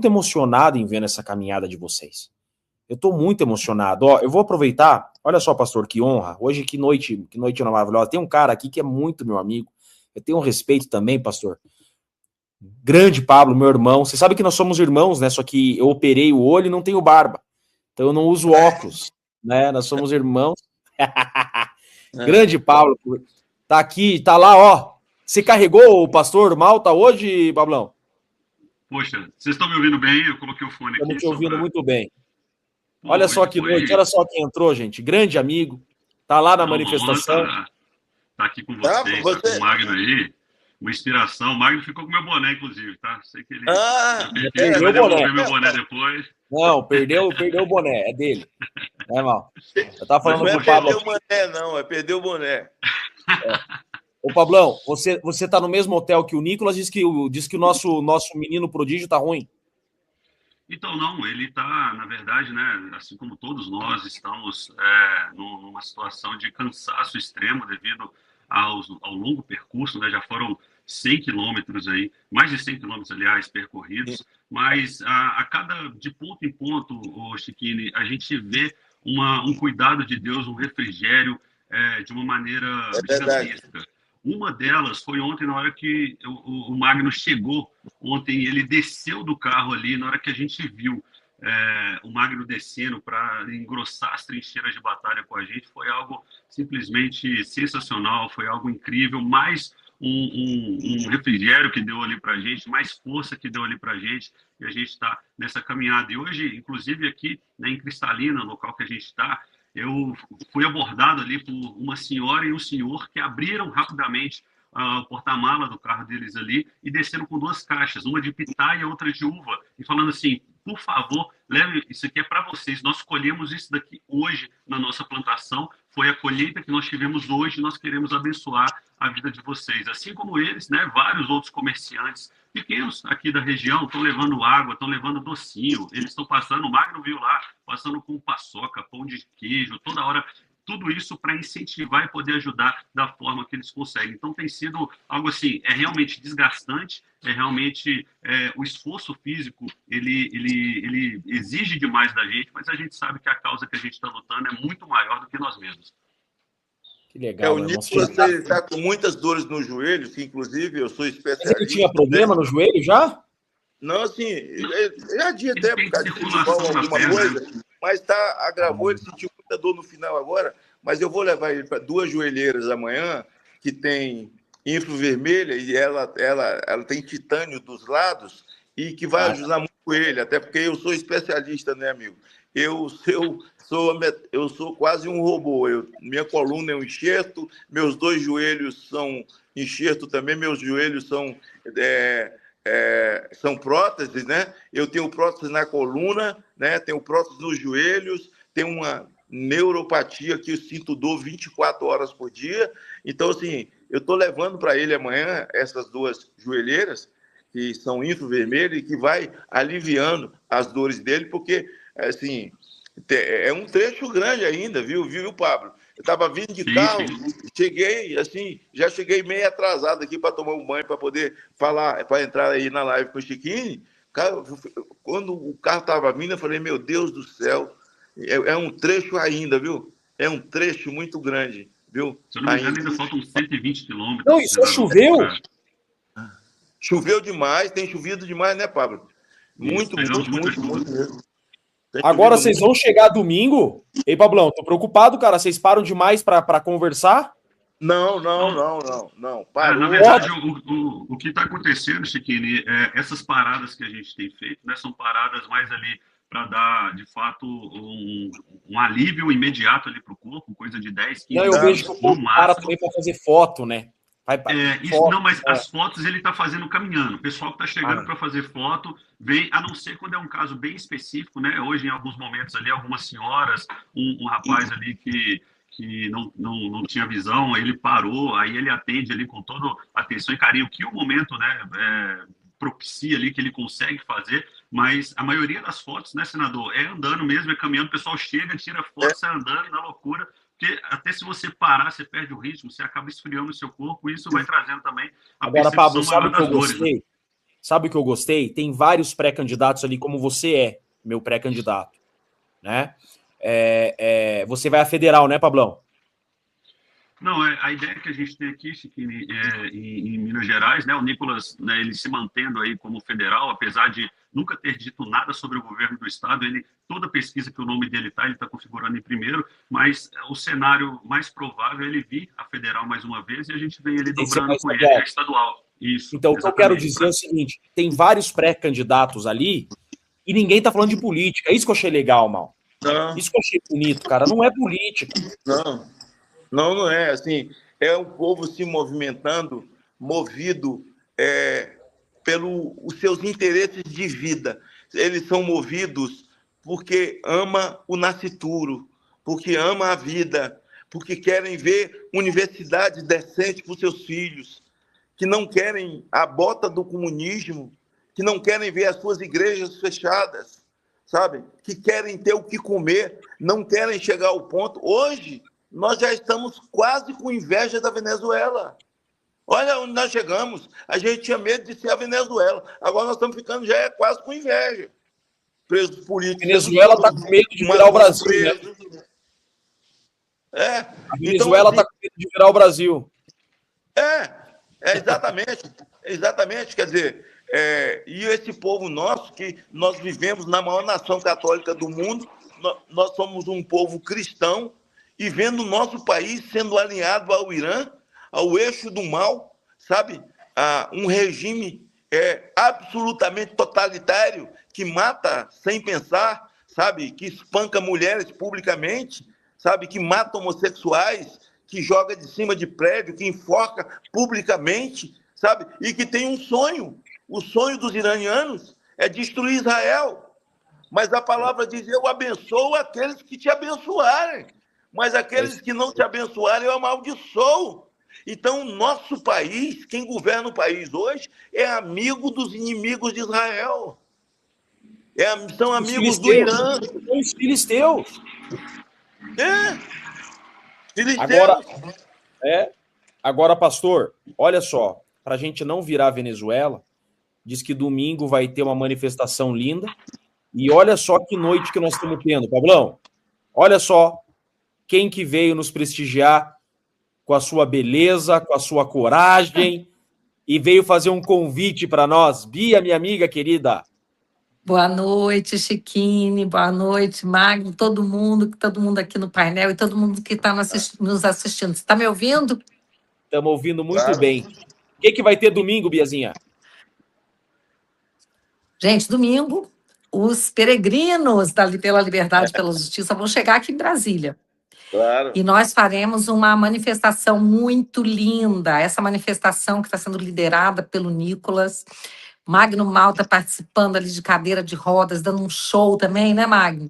emocionado em ver essa caminhada de vocês. Eu tô muito emocionado. Ó, eu vou aproveitar, olha só, pastor, que honra. Hoje, que noite maravilhosa. Tem um cara aqui que é muito meu amigo. Eu tenho um respeito também, pastor. Grande Pablo, meu irmão. Você sabe que nós somos irmãos, né? Só que eu operei o olho e não tenho barba. Então eu não uso óculos, né? Nós somos irmãos. Grande Pablo. Tá aqui, tá lá, ó. Você carregou o pastor Malta hoje, Pablão? Poxa, vocês estão me ouvindo bem? Eu coloquei o fone aqui. Estamos te ouvindo muito bem. Pô, olha só que noite, olha só quem entrou, gente. Grande amigo. Tá lá na manifestação. Tá aqui com vocês, tá com o Magno aí. Uma inspiração. O Magno ficou com meu boné, inclusive, tá? Sei que ele perdeu o boné. Meu boné depois. Não, perdeu o boné, é dele. Não é mal. Eu tava falando com o Pablo. Não é perder o boné, não, é perder o boné. Ô, Pablão, você tá no mesmo hotel que o Nicolas, diz que o nosso menino prodígio tá ruim. Então, não, ele tá, na verdade, né, assim como todos nós, estamos numa situação de cansaço extremo devido ao longo percurso, né, já foram 100 quilômetros aí, mais de 100 quilômetros, aliás, percorridos, mas de ponto em ponto, Chiquini, a gente vê um cuidado de Deus, um refrigério de uma maneira gigantesca. Uma delas foi ontem, na hora que o Magno chegou, ontem ele desceu do carro ali, na hora que a gente viu o Magno descendo para engrossar as trincheiras de batalha com a gente, foi algo simplesmente sensacional, foi algo incrível, mais um refrigério que deu ali para a gente, mais força que deu ali para a gente, e a gente está nessa caminhada. E hoje, inclusive aqui, né, em Cristalina, no local que a gente está, eu fui abordado ali por uma senhora e um senhor que abriram rapidamente o porta-mala do carro deles ali e desceram com 2 caixas, uma de pitaia e outra de uva, e falando assim: por favor, leve, isso aqui é para vocês, nós colhemos isso daqui hoje na nossa plantação, foi a colheita que nós tivemos hoje, nós queremos abençoar a vida de vocês. Assim como eles, né, vários outros comerciantes pequenos aqui da região estão levando água, estão levando docinho, eles estão passando, o Magno viu lá, passando com paçoca, pão de queijo, toda hora, tudo isso para incentivar e poder ajudar da forma que eles conseguem. Então tem sido algo assim, é realmente desgastante, é realmente o esforço físico, ele exige demais da gente, mas a gente sabe que a causa que a gente está lutando é muito maior do que nós mesmos. Que legal, o Nicolas está com muitas dores no joelho, que inclusive eu sou especialista. Mas ele tinha problema no joelho já? Não, assim, já tinha até por causa de futebol, alguma coisa, mas agravou, ele sentiu muita dor no final agora, mas eu vou levar ele para 2 joelheiras amanhã, que tem infravermelha, e ela tem titânio dos lados, e que vai ajudar muito ele, até porque eu sou especialista, né, amigo? Eu sou quase um robô. Minha coluna é um enxerto, meus 2 joelhos são enxerto também, meus joelhos são próteses, né? Eu tenho prótese na coluna, né? Tenho prótese nos joelhos, tenho uma neuropatia que eu sinto dor 24 horas por dia. Então, assim, eu estou levando para ele amanhã essas 2 joelheiras, que são infravermelhas, e que vai aliviando as dores dele, porque, assim, é um trecho grande ainda, viu, Pablo? Eu estava vindo de carro, cheguei, assim, já cheguei meio atrasado aqui para tomar um banho, para poder falar, para entrar aí na live com o Chiquinho. Cara, quando o carro estava vindo, eu falei: meu Deus do céu, é um trecho ainda, viu? É um trecho muito grande, viu? Se eu não me engano, ainda faltam 120 quilômetros. Não, isso choveu? Choveu demais, tem chovido demais, né, Pablo? Muito mesmo. Agora vocês vão chegar domingo? Ei, Pablão, tô preocupado, cara. Vocês param demais para conversar? Não. Parou. Na verdade, o que está acontecendo, Chiquini, essas paradas que a gente tem feito, né, são paradas mais ali para dar, de fato, um alívio imediato ali para o corpo, coisa de 10, 15 minutos. Não, eu vejo que o povo para também para fazer foto, né? Não, mas as fotos ele está fazendo caminhando. O pessoal que está chegando para fazer foto vem, a não ser quando é um caso bem específico, né? Hoje, em alguns momentos ali, algumas senhoras, um rapaz ali que não tinha visão, ele parou, aí ele atende ali com toda atenção e carinho, que o momento, né, propicia ali, que ele consegue fazer, mas a maioria das fotos, né, senador, é andando mesmo, é caminhando, o pessoal chega, tira foto, sai andando na loucura, porque até se você parar, você perde o ritmo, você acaba esfriando o seu corpo, e isso vai trazendo também a percepção maior das dores. Né? Sabe o que eu gostei? Tem vários pré-candidatos ali, como você é, meu pré-candidato, né? Você vai à federal, né, Pablão? Não, a ideia que a gente tem aqui, Chiquini, em Minas Gerais, né, o Nicolas, né, ele se mantendo aí como federal, apesar de nunca ter dito nada sobre o governo do estado, toda pesquisa que o nome dele ele está configurando em primeiro, mas o cenário mais provável é ele vir a federal mais uma vez, e a gente vem ele dobrando com ele a estadual. Isso, então, o que eu quero dizer é o seguinte, tem vários pré-candidatos ali, e ninguém está falando de política, é isso que eu achei legal, Mal. Isso que eu achei bonito, cara, não é política. Não é, assim, é o povo se movimentando, movido pelos seus interesses de vida. Eles são movidos porque ama o nascituro, porque ama a vida, porque querem ver universidade decente para os seus filhos, que não querem a bota do comunismo, que não querem ver as suas igrejas fechadas, sabe? Que querem ter o que comer, não querem chegar ao ponto. Hoje, nós já estamos quase com inveja da Venezuela. Olha onde nós chegamos. A gente tinha medo de ser a Venezuela. Agora nós estamos ficando já quase com inveja. Presos políticos. A Venezuela está com medo de virar o Brasil. Né? A Venezuela está com medo de virar o Brasil. Exatamente. Exatamente. Quer dizer, E esse povo nosso, que nós vivemos na maior nação católica do mundo, nós somos um povo cristão, e vendo o nosso país sendo alinhado ao Irã, ao eixo do mal, sabe? Um regime absolutamente totalitário, que mata sem pensar, sabe? Que espanca mulheres publicamente, sabe? Que mata homossexuais, que joga de cima de prédio, que enforca publicamente, sabe? E que tem um sonho. O sonho dos iranianos é destruir Israel. Mas a palavra diz, eu abençoo aqueles que te abençoarem. Mas aqueles que não te abençoarem, eu amaldiçoo. Então, nosso país, quem governa o país hoje, é amigo dos inimigos de Israel. São amigos do Irã. Os filisteus. Filisteus. Agora, pastor, olha só, para a gente não virar Venezuela, diz que domingo vai ter uma manifestação linda, e olha só que noite que nós estamos tendo, Pablão. Olha só quem que veio nos prestigiar com a sua beleza, com a sua coragem, e veio fazer um convite para nós. Bia, minha amiga querida. Boa noite, Chiquine. Boa noite, Magno, todo mundo aqui no painel e todo mundo que está nos assistindo. Você está me ouvindo? Estamos ouvindo muito bem. O que vai ter domingo, Biazinha? Gente, domingo, os peregrinos pela liberdade e pela justiça vão chegar aqui em Brasília. Claro. E nós faremos uma manifestação muito linda. Essa manifestação que está sendo liderada pelo Nicolas. Magno Malta participando ali de cadeira de rodas, dando um show também, né, Magno?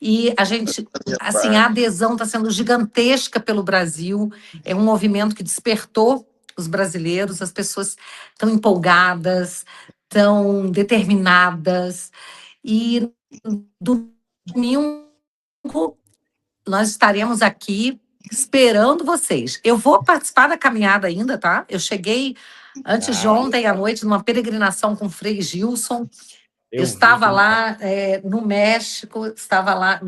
E a gente, assim, a adesão está sendo gigantesca pelo Brasil. É um movimento que despertou os brasileiros, as pessoas estão empolgadas, estão determinadas. E domingo nós estaremos aqui esperando vocês. Eu vou participar da caminhada ainda, tá? Eu cheguei antes de ontem à noite numa peregrinação com o Frei Gilson. Eu estava lá no México, estava lá,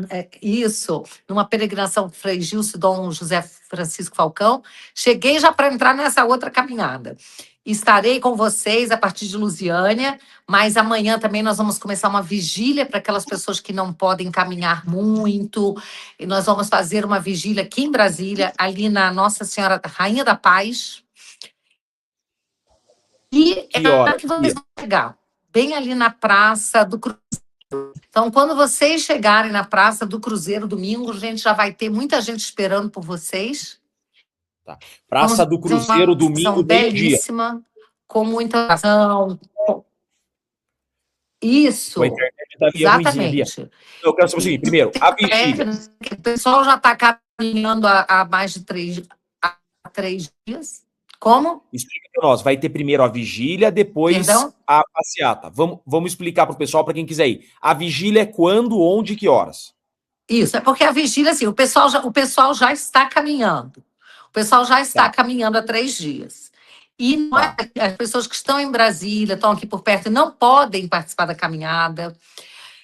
numa peregrinação com o Frei Gilson e Dom José Francisco Falcão. Cheguei já para entrar nessa outra caminhada. Estarei com vocês a partir de Lusiânia, mas amanhã também nós vamos começar uma vigília para aquelas pessoas que não podem caminhar muito. E nós vamos fazer uma vigília aqui em Brasília, ali na Nossa Senhora Rainha da Paz. E que vocês vão chegar, bem ali na Praça do Cruzeiro. Então, quando vocês chegarem na Praça do Cruzeiro domingo, a gente já vai ter muita gente esperando por vocês. Tá. Praça do Cruzeiro, domingo, belíssima, com muita ação. Isso. A internet da Bia exatamente. Eu quero saber o seguinte, primeiro, a vigília. O pessoal já está caminhando há mais de 3 dias. Como? Explica para nós. Vai ter primeiro a vigília, depois a passeata. Vamos explicar para o pessoal, para quem quiser ir. A vigília é quando, onde e que horas? Isso, é porque a vigília, assim, o pessoal já está caminhando. O pessoal já está caminhando há 3 dias. E as pessoas que estão em Brasília, estão aqui por perto e não podem participar da caminhada,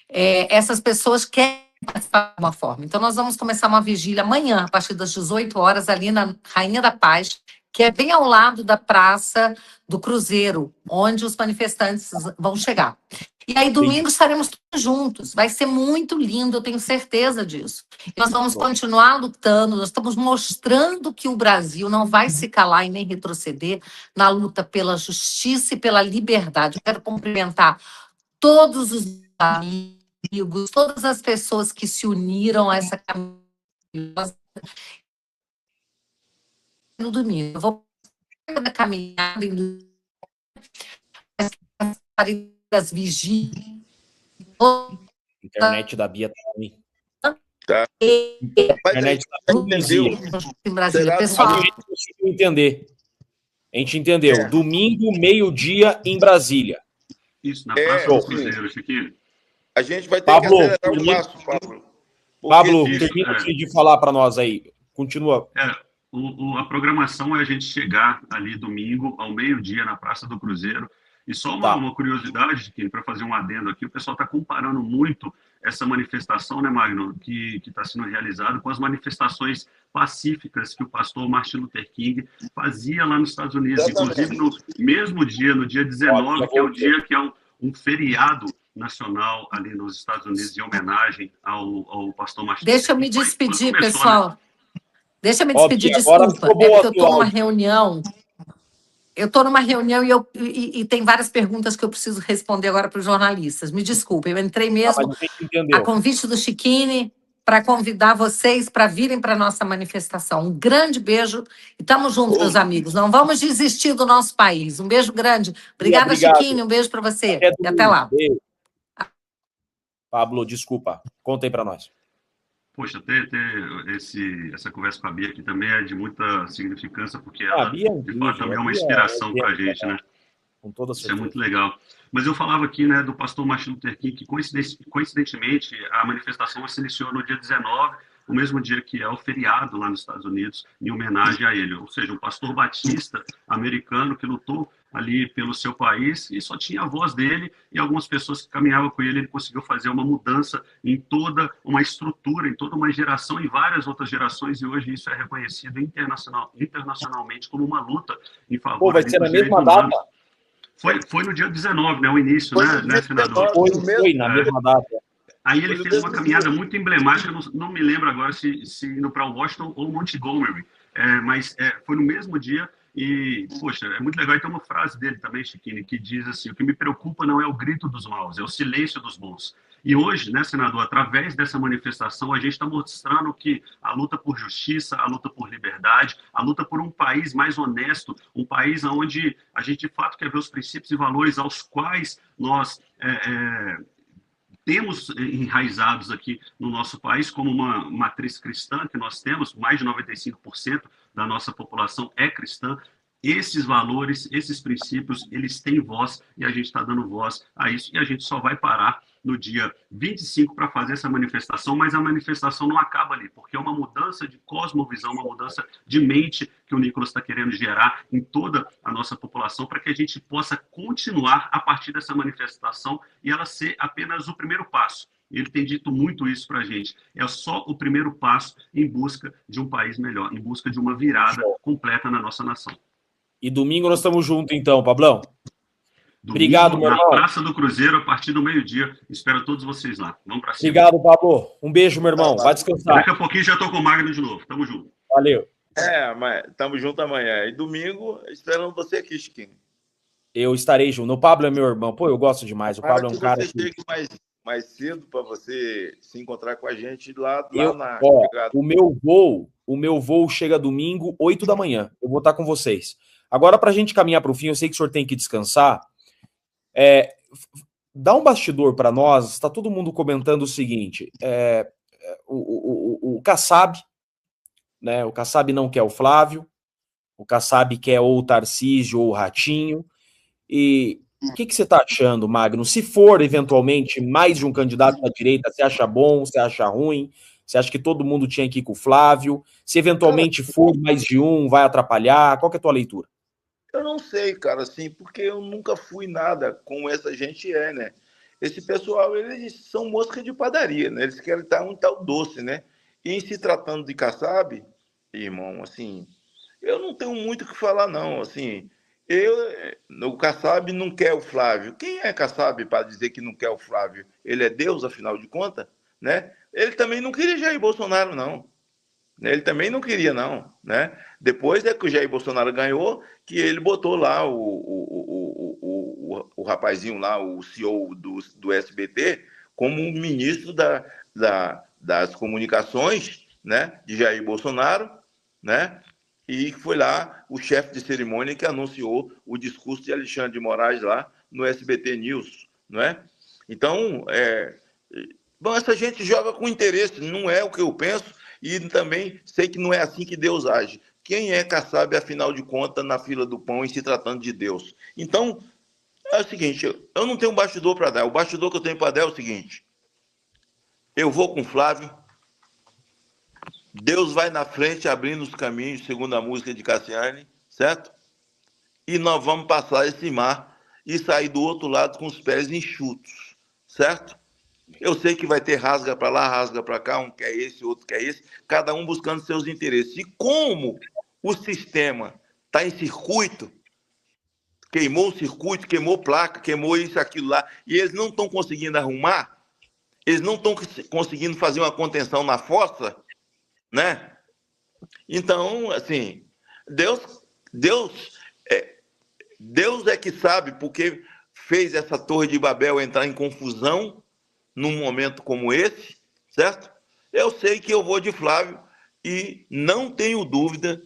essas pessoas querem participar de uma forma. Então, nós vamos começar uma vigília amanhã, a partir das 18 horas, ali na Rainha da Paz, que é bem ao lado da Praça do Cruzeiro, onde os manifestantes vão chegar. E aí, domingo, estaremos todos juntos. Vai ser muito lindo, eu tenho certeza disso. E nós vamos continuar lutando, nós estamos mostrando que o Brasil não vai se calar e nem retroceder na luta pela justiça e pela liberdade. Eu quero cumprimentar todos os amigos, todas as pessoas que se uniram a essa caminhada. No domingo, eu vou da caminhada das vigílias. Internet da Bia tá ruim. Tá. Internet tá ruim. Em Brasília, pessoal. A gente conseguiu entender. A gente entendeu. Domingo, meio-dia, em Brasília. Isso, na Praça do Cruzeiro, Chiquinho. A gente vai ter que acelerar o passo, Pablo. Pablo, termina de falar para nós aí. Continua. A programação é a gente chegar ali domingo, ao meio-dia, na Praça do Cruzeiro, E só Tá. uma curiosidade, para fazer um adendo aqui, o pessoal está comparando muito essa manifestação, né, Magno, que está sendo realizada com as manifestações pacíficas que o pastor Martin Luther King fazia lá nos Estados Unidos, inclusive no mesmo dia, no dia 19, que é o dia que é um feriado nacional ali nos Estados Unidos, em homenagem ao pastor Martin Luther King. Deixa eu me despedir, Começou, pessoal. né? Deixa eu me Ó, despedir, Bia, agora desculpa. ficou É boa porque eu a estou numa áudio. reunião. Eu estou numa reunião e tem várias perguntas que eu preciso responder agora para os jornalistas. Me desculpe, eu entrei Mas mesmo a gente a entendeu. convite do Chiquini para convidar vocês para virem para a nossa manifestação. Um grande beijo e estamos juntos, meus amigos. Não vamos desistir do nosso país. Um beijo grande. Bia, Obrigada, obrigado. Chiquini. Um beijo para você. Até E até domingo. lá. Beijo. Pablo, desculpa. Conta aí para nós. Poxa, ter essa conversa com a Bia aqui também é de muita significância, porque ela, Bia é um de fato, anjo, também é a uma Bia inspiração é para a um gente, né? Com toda Isso é certeza. muito legal. Mas eu falava aqui, né, do pastor Martin Luther King, que coincidentemente a manifestação se iniciou no dia 19, o mesmo dia que é o feriado lá nos Estados Unidos, em homenagem a ele. Ou seja, um pastor batista americano que lutou ali pelo seu país e só tinha a voz dele e algumas pessoas que caminhavam com ele. Ele conseguiu fazer uma mudança em toda uma estrutura, em toda uma geração e várias outras gerações, e hoje isso é reconhecido internacionalmente como uma luta em Pô, favor vai ali ser na dos direitos mesma humanos. data? Foi no dia 19, né? O início, Foi né, no dia senador? 19, no Foi mesmo. na mesma data. Aí Foi ele no fez uma mesmo caminhada dia. muito emblemática, não me lembro agora se indo para Washington ou Montgomery, mas foi no mesmo dia e, poxa, é muito legal. E tem uma frase dele também, Chiquini, que diz assim: o que me preocupa não é o grito dos maus, é o silêncio dos bons. E hoje, né, senador, através dessa manifestação, a gente está mostrando que a luta por justiça, a luta por liberdade, a luta por um país mais honesto, um país onde a gente, de fato, quer ver os princípios e valores aos quais nós temos enraizados aqui no nosso país, como uma matriz cristã que nós temos, mais de 95% da nossa população é cristã. Esses valores, esses princípios, eles têm voz e a gente está dando voz a isso. E a gente só vai parar no dia 25 para fazer essa manifestação, mas a manifestação não acaba ali, porque é uma mudança de cosmovisão, uma mudança de mente que o Nicolas está querendo gerar em toda a nossa população para que a gente possa continuar a partir dessa manifestação e ela ser apenas o primeiro passo. Ele tem dito muito isso para a gente. É só o primeiro passo em busca de um país melhor, em busca de uma virada completa na nossa nação. E domingo nós estamos juntos, então, Pablão. Domingo, Obrigado, meu irmão. na Praça do Cruzeiro, a partir do meio-dia. Espero todos vocês lá. Vamos para cima. Obrigado, Pablo. Um beijo, meu irmão. Vai descansar. Daqui a pouquinho já estou com o Magno de novo. Tamo junto. Valeu. Mas estamos juntos amanhã. E domingo, esperando você aqui, Chiquinho. Eu estarei junto. O Pablo é meu irmão. Pô, eu gosto demais. O Pablo é um cara que você chegue mais cedo para você se encontrar com a gente lá na chegada. O meu voo chega domingo, 8 da manhã. Eu vou estar com vocês. Agora, para a gente caminhar para o fim, eu sei que o senhor tem que descansar. Dá um bastidor para nós. Está todo mundo comentando o seguinte: o Kassab, né? O Kassab não quer o Flávio, o Kassab quer ou o Tarcísio ou o Ratinho. E o que você está achando, Magno? Se for, eventualmente, mais de um candidato da direita, você acha bom, você acha ruim? Você acha que todo mundo tinha que ir com o Flávio? Se eventualmente for mais de um, vai atrapalhar? Qual que é a tua leitura? Eu não sei, cara, assim, porque eu nunca fui nada como essa gente né? Esse pessoal, eles são mosca de padaria, né? Eles querem estar um tal doce, né? E em se tratando de Kassab, irmão, assim, eu não tenho muito o que falar, não, assim... O Kassab não quer o Flávio. Quem é Kassab para dizer que não quer o Flávio? Ele é Deus, afinal de contas, né? Ele também não queria Jair Bolsonaro, não. Ele também não queria, não, né? Depois que o Jair Bolsonaro ganhou, que ele botou lá o rapazinho lá, o CEO do SBT, como ministro das comunicações, né? De Jair Bolsonaro, né? E foi lá o chefe de cerimônia que anunciou o discurso de Alexandre de Moraes lá no SBT News, não é? Então, bom, essa gente joga com interesse, não é o que eu penso, e também sei que não é assim que Deus age. Quem é Kassab, afinal de contas, na fila do pão e se tratando de Deus? Então, é o seguinte, eu não tenho um bastidor para dar. O bastidor que eu tenho para dar é o seguinte: eu vou com o Flávio, Deus vai na frente abrindo os caminhos, segundo a música de Cassiane, certo? E nós vamos passar esse mar e sair do outro lado com os pés enxutos, certo? Eu sei que vai ter rasga para lá, rasga para cá, um quer esse, outro quer esse, cada um buscando seus interesses. E como o sistema está em circuito, queimou o circuito, queimou placa, queimou isso, aquilo lá, e eles não estão conseguindo arrumar, eles não estão conseguindo fazer uma contenção na fossa, né? Então, assim, Deus é que sabe porque fez essa Torre de Babel entrar em confusão num momento como esse, certo? Eu sei que eu vou de Flávio e não tenho dúvida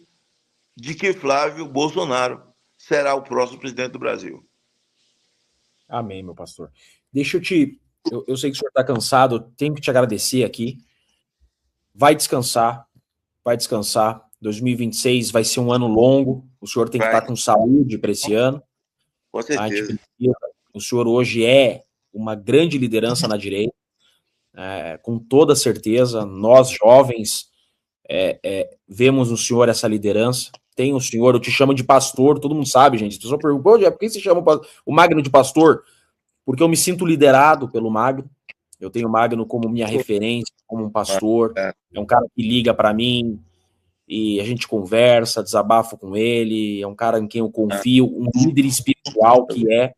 de que Flávio Bolsonaro será o próximo presidente do Brasil. Amém, meu pastor. Deixa eu te... Eu sei que o senhor está cansado, eu tenho que te agradecer aqui. Vai descansar. 2026 vai ser um ano longo. O senhor tem que estar com saúde para esse ano. Com certeza. O senhor hoje é uma grande liderança na direita, com toda certeza. Nós, jovens, vemos no senhor essa liderança. Tem o senhor, eu te chamo de pastor, todo mundo sabe, gente. A pessoa pergunta, por que você chama o Magno de pastor? Porque eu me sinto liderado pelo Magno. Eu tenho o Magno como minha referência, como um pastor. É um cara que liga para mim e a gente conversa, desabafo com ele. É um cara em quem eu confio, um líder espiritual que é.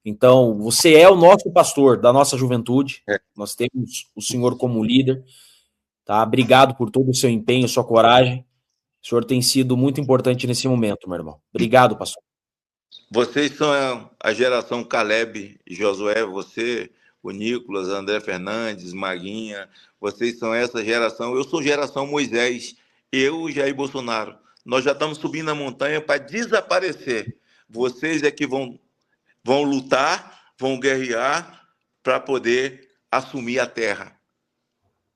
Então, você é o nosso pastor da nossa juventude. Nós temos o senhor como líder. Tá? Obrigado por todo o seu empenho, sua coragem. O senhor tem sido muito importante nesse momento, meu irmão. Obrigado, pastor. Vocês são a geração Caleb e Josué, você, o Nicolas, André Fernandes, Maguinha, vocês são essa geração. Eu sou geração Moisés, eu e Jair Bolsonaro. Nós já estamos subindo a montanha para desaparecer. Vocês é que vão lutar, vão guerrear para poder assumir a terra.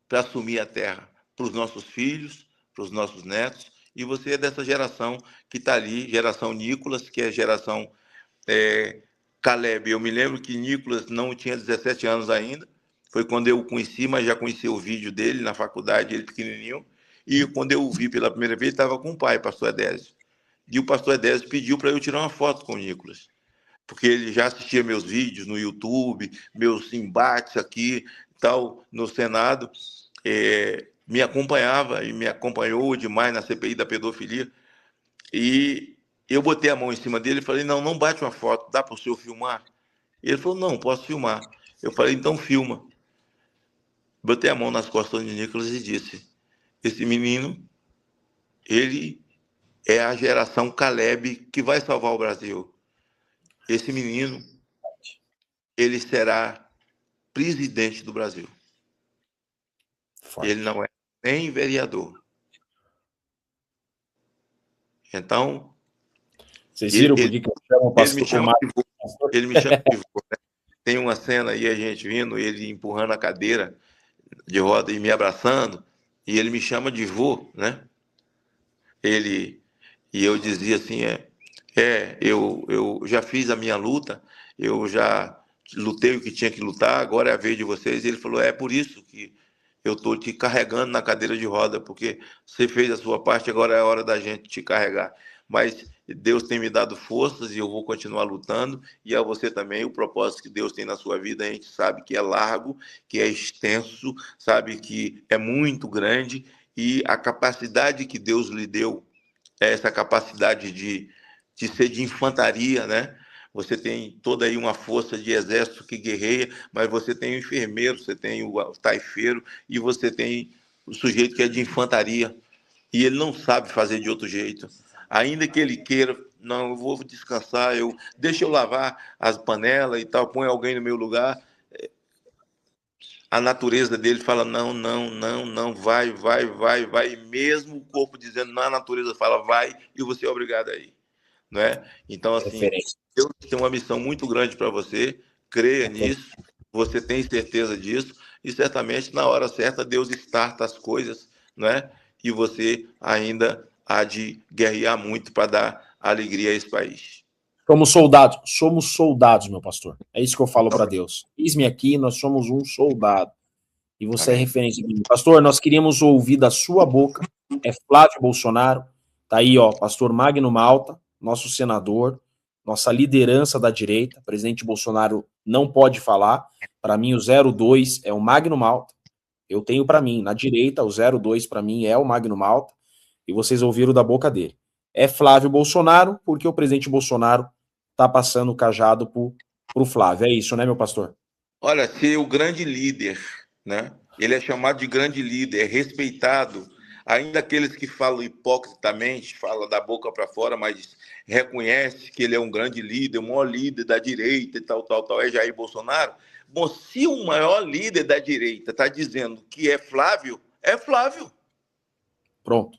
Para assumir a terra para os nossos filhos, para os nossos netos. E você é dessa geração que está ali, geração Nicolas, que é geração Caleb. Eu me lembro que Nicolas não tinha 17 anos ainda. Foi quando eu o conheci, mas já conheci o vídeo dele na faculdade, ele pequenininho. E quando eu o vi pela primeira vez, ele estava com o pai, pastor Edésio. E o pastor Edésio pediu para eu tirar uma foto com o Nicolas. Porque ele já assistia meus vídeos no YouTube, meus embates aqui, tal, no Senado. Me acompanhava e me acompanhou demais na CPI da pedofilia. E eu botei a mão em cima dele e falei, não bate uma foto, dá para o senhor filmar? Ele falou, não, posso filmar. Eu falei, então filma. Botei a mão nas costas de Nicolas e disse, esse menino, ele é a geração Caleb que vai salvar o Brasil. Esse menino, ele será presidente do Brasil. Ele não é nem vereador. Então, vocês viram por que eu chamo o pastor? Ele me chama de vô, né? Tem uma cena aí, a gente vindo, ele empurrando a cadeira de roda e me abraçando, e ele me chama de vô, né? E eu dizia assim, eu já fiz a minha luta, eu já lutei o que tinha que lutar, agora é a vez de vocês. E ele falou, é por isso que eu estou te carregando na cadeira de roda, porque você fez a sua parte, agora é a hora da gente te carregar. Mas Deus tem me dado forças e eu vou continuar lutando, e a você também. O propósito que Deus tem na sua vida, a gente sabe que é largo, que é extenso, sabe que é muito grande, e a capacidade que Deus lhe deu, essa capacidade de ser de infantaria, né? Você tem toda aí uma força de exército que guerreia, mas você tem o enfermeiro, você tem o taifeiro e você tem o sujeito que é de infantaria. E ele não sabe fazer de outro jeito. Ainda que ele queira, não, eu vou descansar, deixa eu lavar as panelas e tal, põe alguém no meu lugar. A natureza dele fala, não, vai. E mesmo o corpo dizendo, não, a natureza fala, vai, e você é obrigado a ir. Não é? Então, assim, Deus tem uma missão muito grande para você, creia nisso, você tem certeza disso, e certamente na hora certa Deus starta as coisas, não é? E você ainda há de guerrear muito para dar alegria a esse país. Somos soldados, meu pastor. É isso que eu falo para Deus. Eis-me aqui, nós somos um soldado. E você é referência. Pastor, nós queríamos ouvir da sua boca, é Flávio Bolsonaro, tá aí, ó, pastor Magno Malta, nosso senador, nossa liderança da direita. O presidente Bolsonaro não pode falar. Para mim, o 02 é o Magno Malta. Eu tenho para mim, na direita, o 02 para mim é o Magno Malta. E vocês ouviram da boca dele. É Flávio Bolsonaro, porque o presidente Bolsonaro está passando o cajado pro Flávio. É isso, né, meu pastor? Olha, se o grande líder, né? Ele é chamado de grande líder, é respeitado. Ainda aqueles que falam hipocritamente, falam da boca para fora, mas reconhece que ele é um grande líder, o maior líder da direita e tal, é Jair Bolsonaro. Bom, se o maior líder da direita está dizendo que é Flávio, é Flávio. Pronto.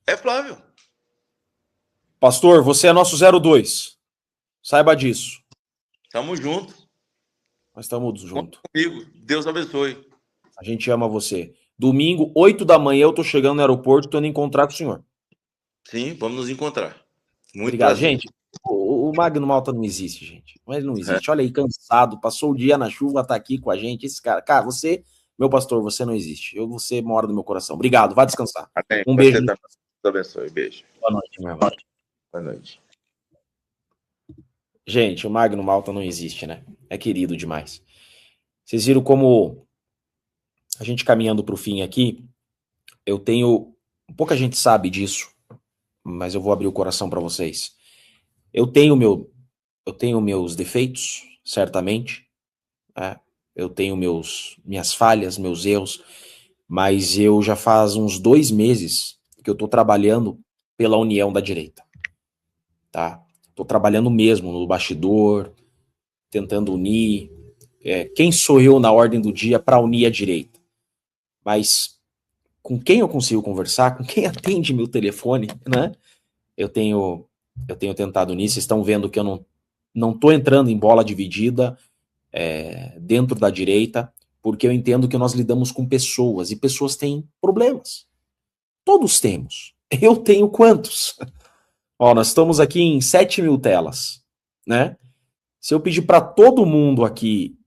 É Flávio. Pastor, você é nosso 02. Saiba disso. Tamo junto. Nós estamos juntos. Comigo. Deus abençoe. A gente ama você. Domingo, 8 da manhã, eu tô chegando no aeroporto, tô indo encontrar com o senhor. Sim, vamos nos encontrar. Muito Obrigado, prazer. gente. O Magno Malta não existe, gente. Mas não existe. Olha aí, cansado, passou o dia na chuva, tá aqui com a gente. Esse cara, você, meu pastor, você não existe. Você mora no meu coração. Obrigado, vá descansar. Amém. Um beijo. Deus abençoe. Beijo. Boa noite, meu irmão. Boa noite. Gente, o Magno Malta não existe, né? É querido demais. Vocês viram como a gente caminhando pro fim aqui, eu tenho... Pouca gente sabe disso, mas eu vou abrir o coração para vocês. Eu tenho meus defeitos, certamente. Né? Eu tenho minhas falhas, meus erros, mas eu já faz uns 2 meses que eu tô trabalhando pela união da direita. Tá? Tô trabalhando mesmo no bastidor, tentando unir. Quem sou eu na ordem do dia para unir a direita? Mas com quem eu consigo conversar, com quem atende meu telefone, né? Eu tenho tentado nisso. Vocês estão vendo que eu não tô entrando em bola dividida dentro da direita, porque eu entendo que nós lidamos com pessoas, e pessoas têm problemas. Todos temos. Eu tenho quantos? Ó, nós estamos aqui em 7.000 telas, né? Se eu pedir para todo mundo aqui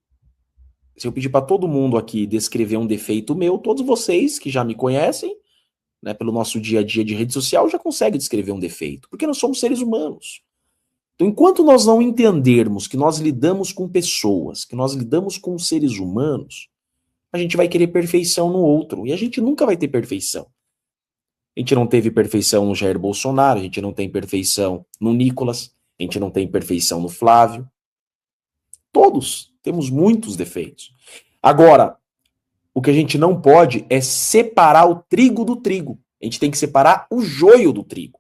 descrever um defeito meu, todos vocês que já me conhecem, né, pelo nosso dia a dia de rede social, já conseguem descrever um defeito, porque nós somos seres humanos. Então, enquanto nós não entendermos que nós lidamos com pessoas, que nós lidamos com seres humanos, a gente vai querer perfeição no outro, e a gente nunca vai ter perfeição. A gente não teve perfeição no Jair Bolsonaro, a gente não tem perfeição no Nicolas, a gente não tem perfeição no Flávio. Todos temos muitos defeitos. Agora, o que a gente não pode é separar o trigo do trigo. A gente tem que separar o joio do trigo.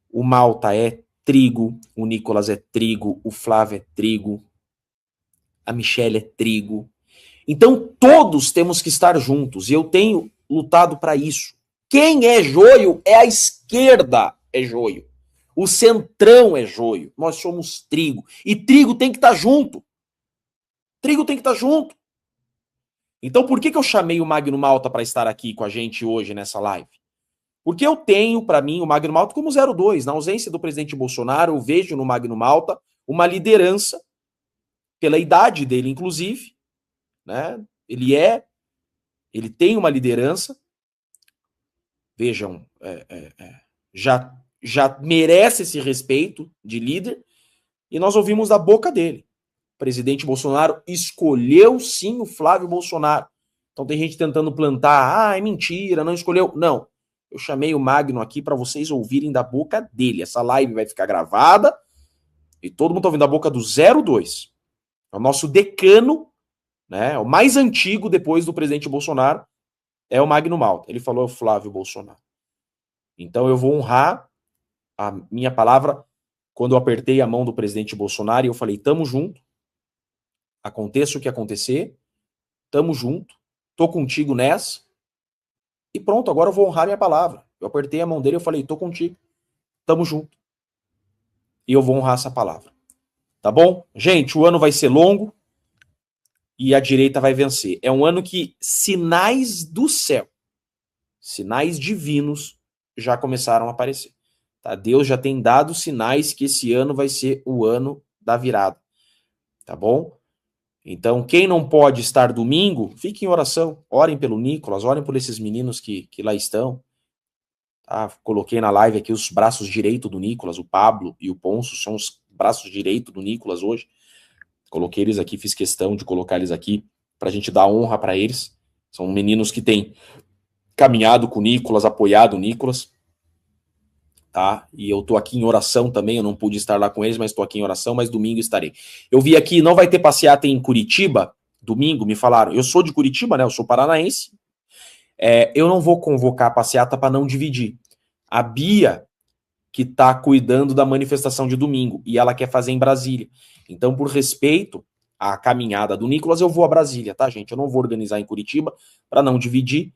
O Malta é trigo, o Nicolas é trigo, o Flávio é trigo, a Michelle é trigo. Então todos temos que estar juntos, e eu tenho lutado para isso. Quem é joio é a esquerda, é joio. O centrão é joio. Nós somos trigo. E trigo tem que estar junto. Trigo tem que estar junto. Então por que eu chamei o Magno Malta para estar aqui com a gente hoje nessa live? Porque eu tenho, para mim, o Magno Malta como 02. Na ausência do presidente Bolsonaro, eu vejo no Magno Malta uma liderança, pela idade dele, inclusive, né? Ele tem uma liderança, vejam, já merece esse respeito de líder, e nós ouvimos da boca dele. O presidente Bolsonaro escolheu, sim, o Flávio Bolsonaro. Então tem gente tentando plantar, é mentira, não escolheu. Não. Eu chamei o Magno aqui para vocês ouvirem da boca dele. Essa live vai ficar gravada e todo mundo tá ouvindo da boca do 02. É o nosso decano, né? O mais antigo depois do presidente Bolsonaro é o Magno Malta. Ele falou é o Flávio Bolsonaro. Então eu vou honrar a minha palavra quando eu apertei a mão do presidente Bolsonaro e eu falei, tamo junto, aconteça o que acontecer, tamo junto, tô contigo nessa. E pronto, agora eu vou honrar minha palavra. Eu apertei a mão dele e eu falei, tô contigo. Tamo junto. E eu vou honrar essa palavra. Tá bom? Gente, o ano vai ser longo e a direita vai vencer. É um ano que sinais do céu, sinais divinos já começaram a aparecer. Tá? Deus já tem dado sinais que esse ano vai ser o ano da virada. Tá bom? Então, quem não pode estar domingo, fique em oração. Orem pelo Nicolas, orem por esses meninos que lá estão. Tá? Coloquei na live aqui os braços direitos do Nicolas, o Pablo e o Ponço são os braços direitos do Nicolas hoje. Coloquei eles aqui, fiz questão de colocar eles aqui pra gente dar honra para eles. São meninos que têm caminhado com o Nicolas, apoiado o Nicolas, tá? E eu tô aqui em oração também, eu não pude estar lá com eles, mas tô aqui em oração, mas domingo estarei. Eu vi aqui, não vai ter passeata em Curitiba, domingo, me falaram. Eu sou de Curitiba, né? Eu sou paranaense. Eu não vou convocar a passeata para não dividir. A Bia, que tá cuidando da manifestação de domingo, e ela quer fazer em Brasília. Então, por respeito à caminhada do Nicolas, eu vou a Brasília, tá, gente? Eu não vou organizar em Curitiba para não dividir.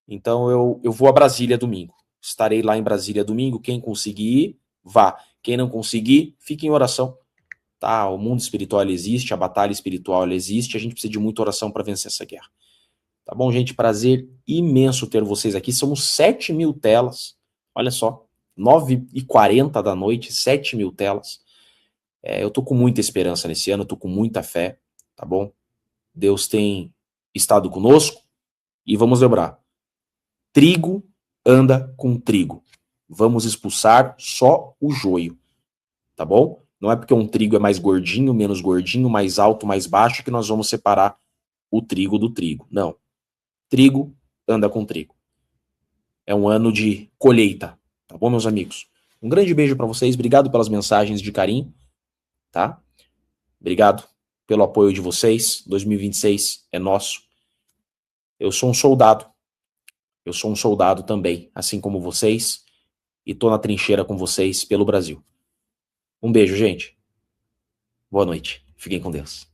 Então, eu vou a Brasília domingo. Estarei lá em Brasília domingo. Quem conseguir ir, vá. Quem não conseguir, fique em oração. Tá? O mundo espiritual ele existe, a batalha espiritual ela existe. A gente precisa de muita oração para vencer essa guerra. Tá bom, gente? Prazer imenso ter vocês aqui. Somos 7.000 telas. Olha só. 9h40 da noite, 7.000 telas. Eu tô com muita esperança nesse ano, tô com muita fé, tá bom? Deus tem estado conosco e vamos lembrar, trigo anda com trigo. Vamos expulsar só o joio, tá bom? Não é porque um trigo é mais gordinho, menos gordinho, mais alto, mais baixo, que nós vamos separar o trigo do trigo. Não. Trigo anda com trigo. É um ano de colheita, tá bom, meus amigos? Um grande beijo para vocês, obrigado pelas mensagens de carinho, tá? Obrigado pelo apoio de vocês. 2026 é nosso. Eu sou um soldado. Eu sou um soldado também, assim como vocês, e tô na trincheira com vocês pelo Brasil. Um beijo, gente. Boa noite. Fiquem com Deus.